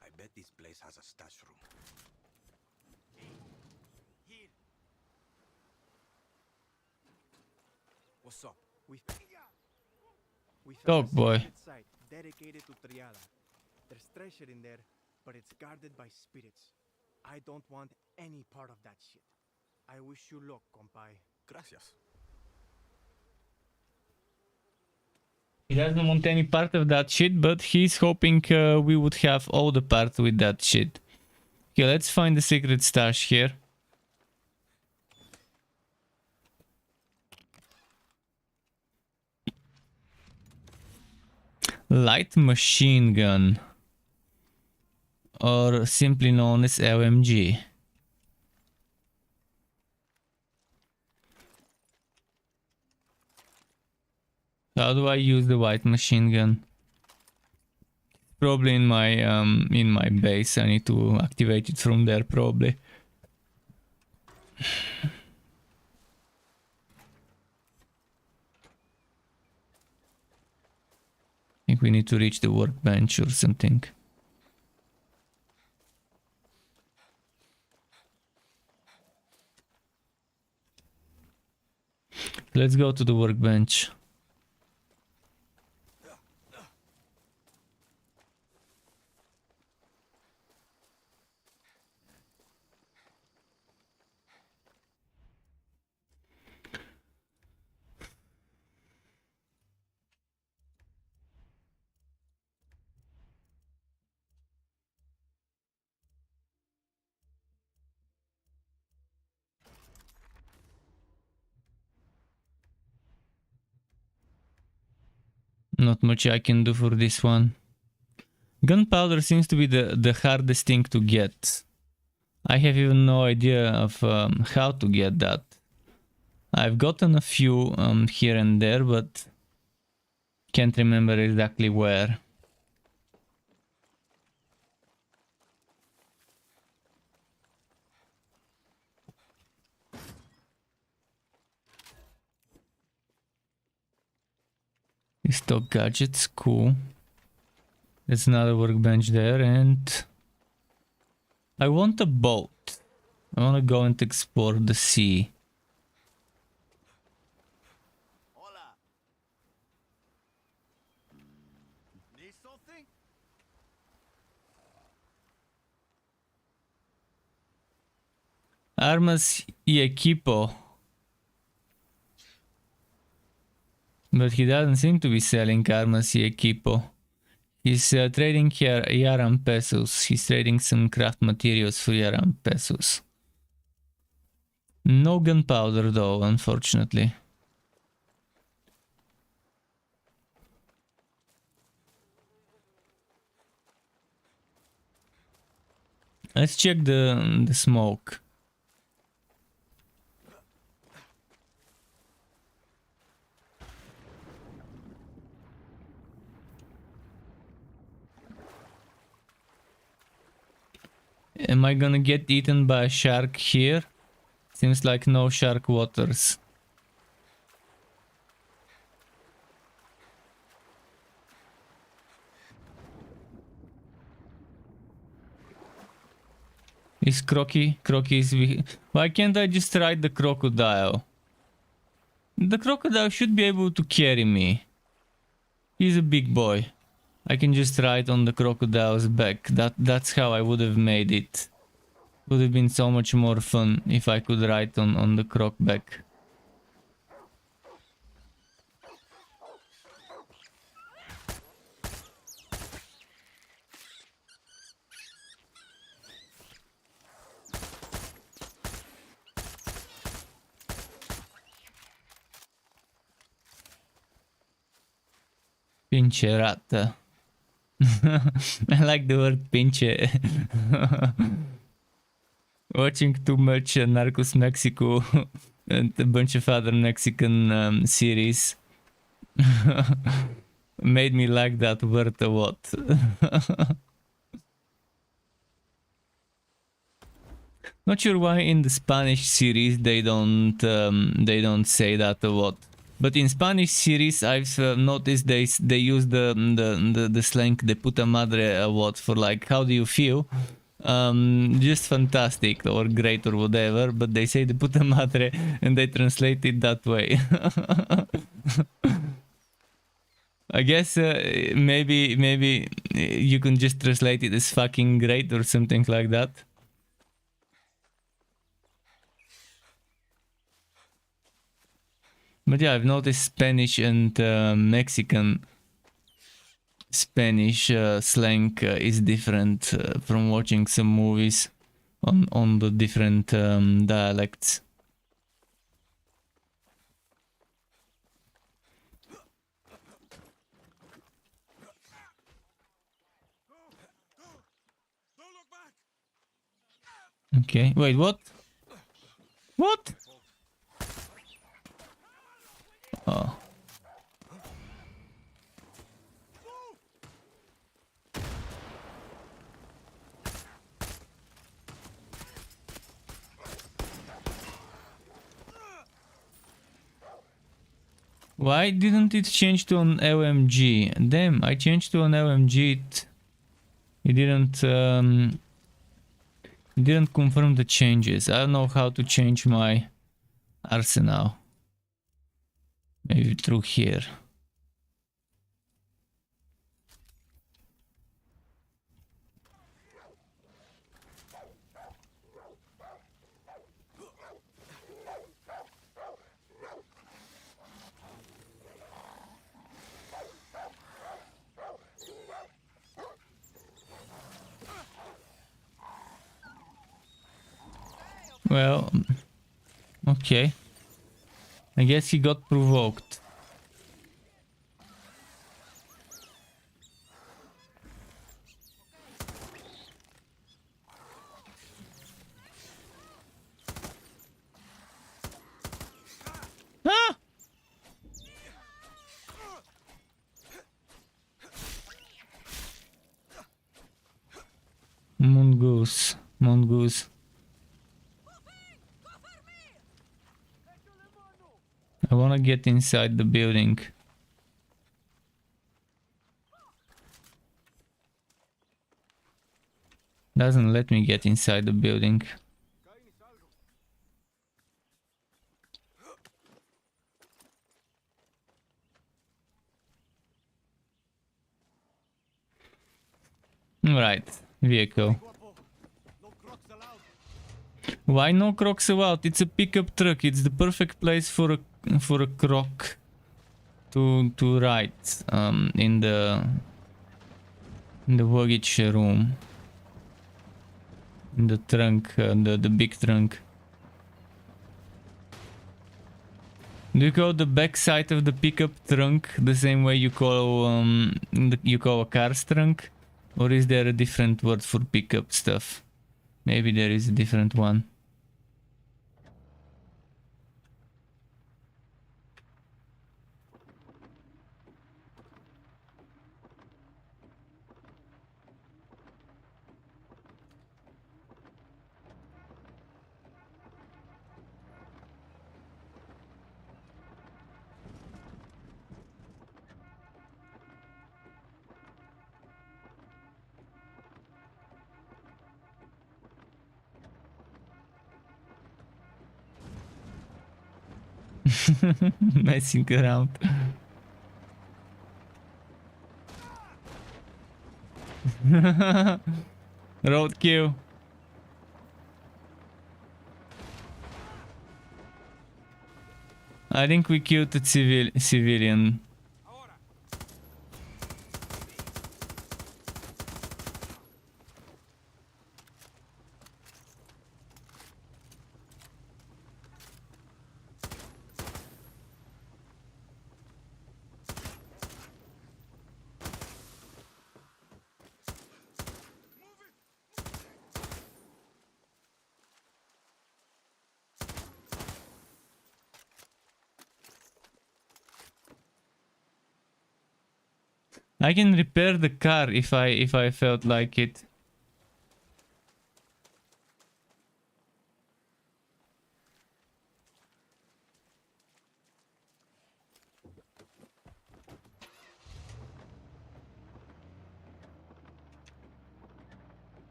I bet this place has a stash room. What's up? We Dog found a boy. secret site dedicated to Triada. There's treasure in there, but it's guarded by spirits. I don't want any part of that shit. I wish you luck, compay. Gracias. He doesn't want any part of that shit, but he's hoping we would have all the part with that shit. Okay, let's find the secret stash here. Light machine gun, or simply known as LMG. How do I use the white machine gun? Probably in my base. I need to activate it from there probably. I think we need to reach the workbench or something. Let's go to the workbench. Not much I can do for this one. Gunpowder seems to be the hardest thing to get. I have even no idea of how to get that. I've gotten a few here and there, but can't remember exactly where. Stock gadgets, cool. There's another workbench there, and I want a boat. I want to go and explore the sea. Hola. Need something? Armas y equipo. But he doesn't seem to be selling armas y equipo. He's trading here Yara and pesos. He's trading some craft materials for Yara and pesos. No gunpowder though, unfortunately. Let's check the smoke. Am I gonna get eaten by a shark here? Seems like no shark waters. Is Crocky? Crocky is... Why can't I just ride the crocodile? The crocodile should be able to carry me. He's a big boy. I can just ride on the crocodile's back. That's how I would have made it. Would have been so much more fun if I could ride on the croc back. Pinche rata. I like the word pinche. Watching too much Narcos Mexico and a bunch of other Mexican series made me like that word a lot. Not sure why in the Spanish series they don't say that a lot. But in Spanish series, I've noticed they use the slang "de puta madre" a lot for like how do you feel, just fantastic or great or whatever. But they say "de puta madre" and they translate it that way. I guess maybe you can just translate it as "fucking great" or something like that. But yeah, I've noticed Spanish and Mexican Spanish slang is different from watching some movies on the different dialects. Okay, wait, what? What? Oh. Why didn't it change to an LMG? Damn, I changed to an LMG. It didn't confirm the changes. I don't know how to change my arsenal. Maybe through here. Well, okay. I guess he got provoked. Ah! Mongoose, mongoose. I wanna get inside the building. Doesn't let me get inside the building. Right, vehicle. Why no crocs allowed? It's a pickup truck. It's the perfect place for a croc to ride in the luggage room, in the trunk, the big trunk. Do you call the back side of the pickup trunk the same way you call a car's trunk, or is there a different word for pickup stuff? Maybe there is a different one. Messing around. Roadkill. I think we killed the civilian. I can repair the car if I felt like it.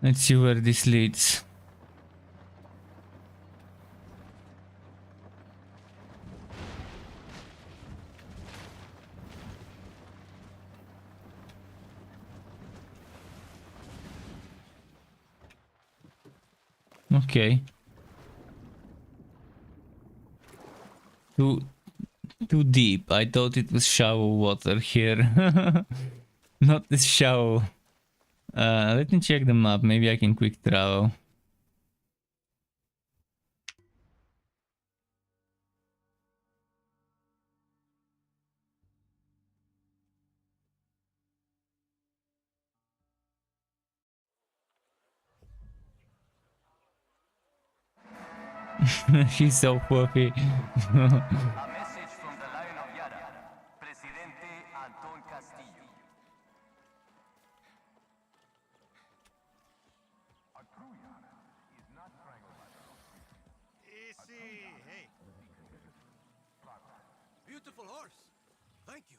Let's see where this leads. Okay. Too deep. I thought it was shower water here. Not this shower. Let me check the map. Maybe I can quick travel. She's so fluffy. A message from the Lion of Yara, Presidente Antón Castillo. Easy. Hey. Beautiful horse. Thank you.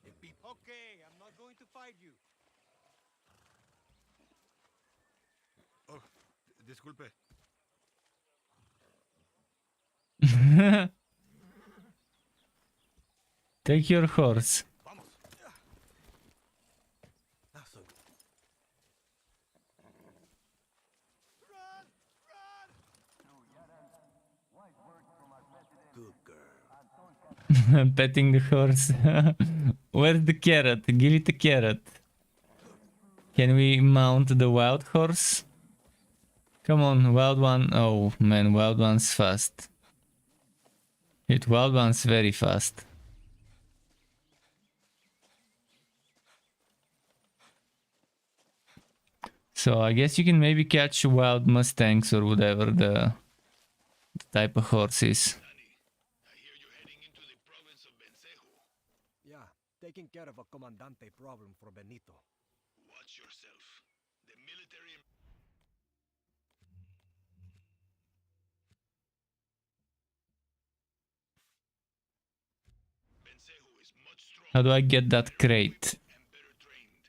Okay, I'm not going to fight you. Oh, disculpe. Take your horse. Vamos. Ah, so good girl. Petting the horse. Where's the carrot? Give it a carrot. Can we mount the wild horse? Come on, wild one. Oh man, wild one's fast. It wild one's very fast. So I guess you can maybe catch wild mustangs or whatever the type of horse is. I hear you're heading into the province of Bencejo. Yeah, taking care of a comandante problem for Benito. Watch yourself. The military... Bencejo is much stronger How do I get that crate? and better trained.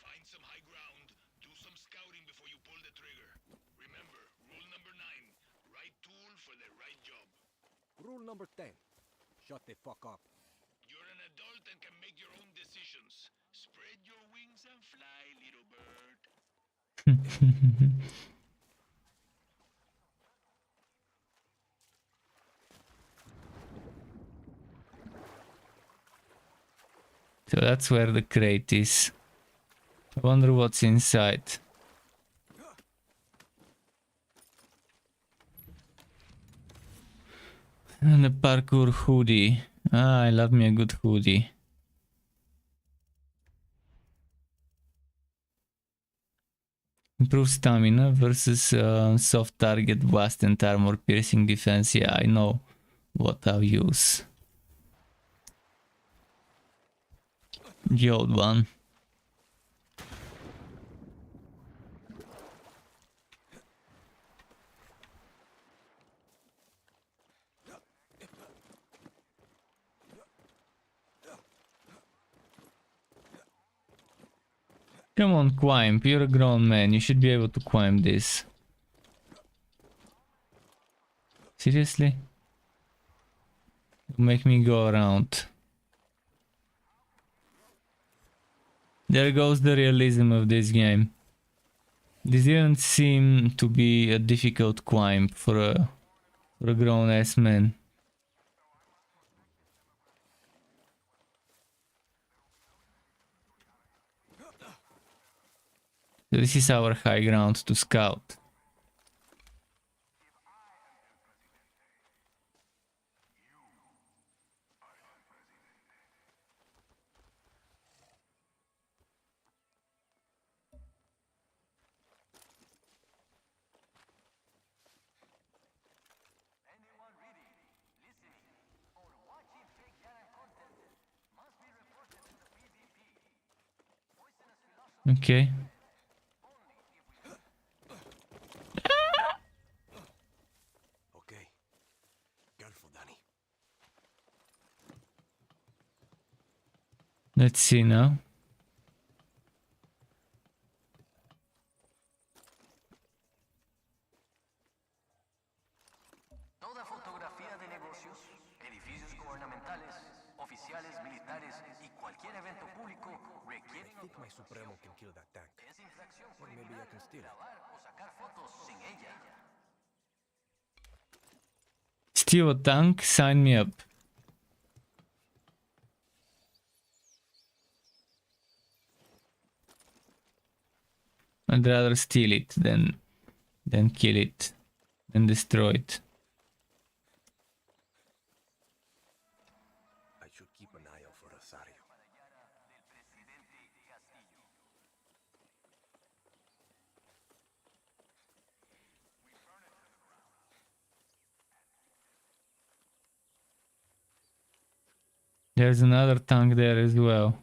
Find some high ground, do some scouting before you pull the trigger. Remember, rule number 9, right tool for the right job. Rule number 10. Shut the fuck up. You're an adult and can make your own decisions. Spread your wings and fly, little bird. So that's where the crate is. I wonder what's inside. And the parkour hoodie. Ah, I love me a good hoodie. Improve stamina versus soft target blast and armor piercing defense. Yeah, I know what I'll use. The old one. Come on, climb. You're a grown man. You should be able to climb this. Seriously? Make me go around. There goes the realism of this game. This didn't seem to be a difficult climb for a grown-ass man. This is our high ground to scout. Anyone reading, listening, or watching fake Yara content must be reported to the PvP. Poisonous philosophy. Okay. Okay. Careful, Danny. Let's see now. Toda fotografía de negocios, edificios gubernamentales, oficiales militares y cualquier evento público requieren I think my Supremo can kill that tank. Es infracción Or maybe I can steal it. grabar o sacar fotos sin ella. Steal a tank, sign me up. I'd rather steal it than kill it, than destroy it. I should keep an eye out for Rosario. There's another tank there as well.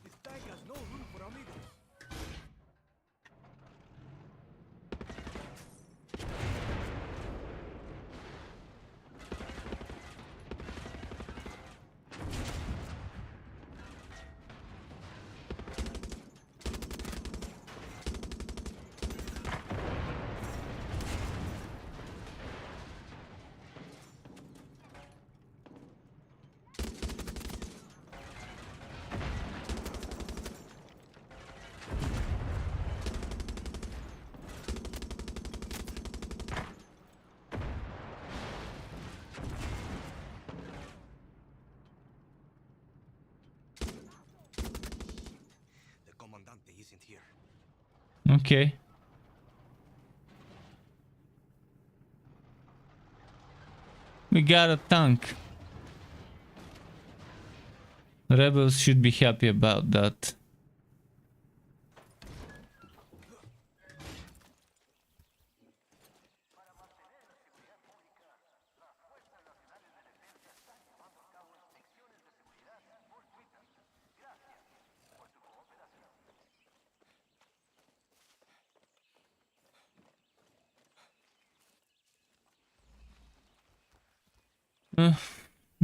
This tank has no room for amigos. The Comandante isn't here. Okay. We got a tank. Rebels should be happy about that.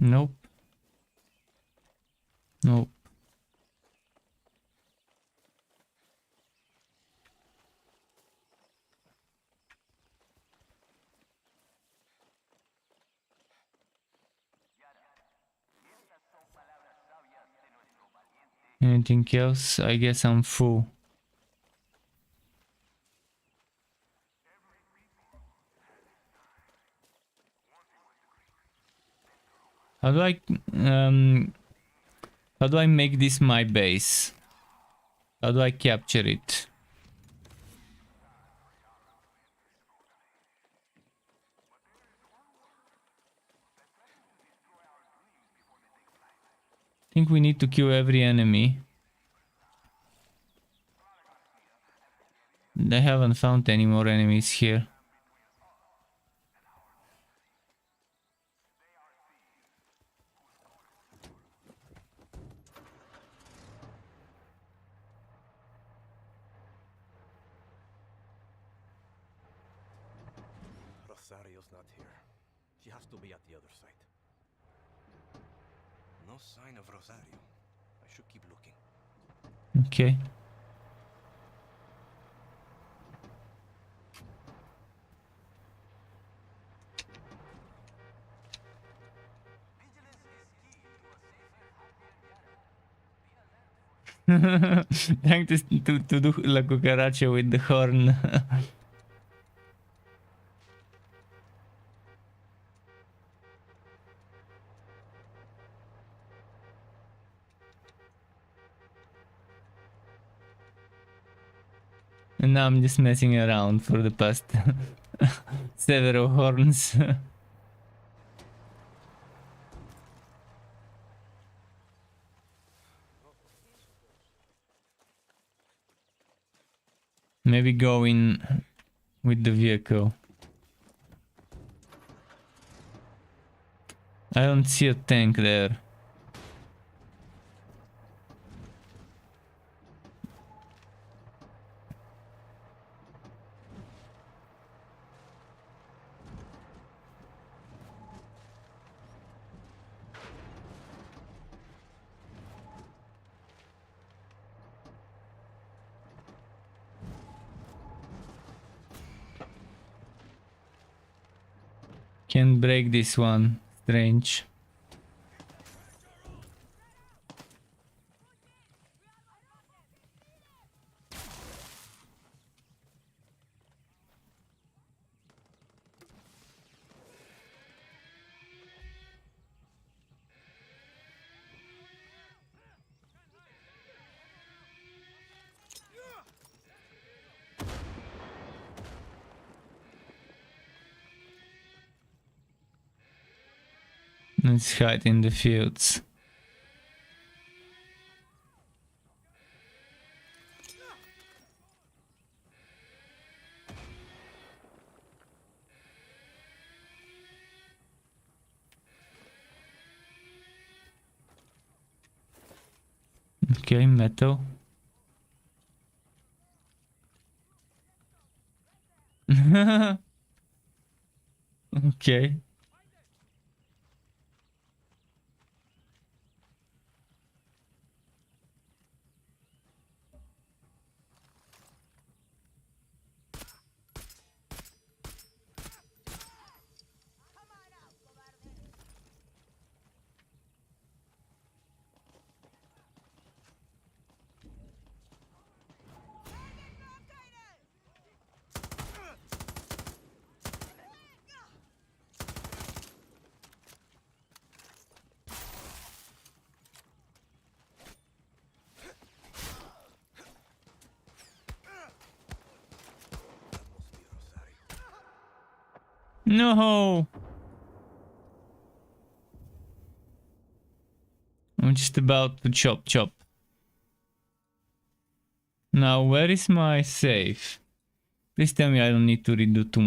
Nope. Nope. Anything else? I guess I'm full. How do I make this my base? How do I capture it? think we need to kill every enemy. I haven't found any more enemies here. Rosario's not here. She has to be at the other side. No sign of Rosario. I should keep looking. Okay. Trying to do la cucaracha with the horn. And now I'm just messing around for the past several horns. Maybe go in with the vehicle. I don't see a tank there. Can't break this one. Strange. Let's hide in the fields. Okay, metal. Okay. No! I'm just about to chop. Now, where is my save? Please tell me I don't need to redo too much.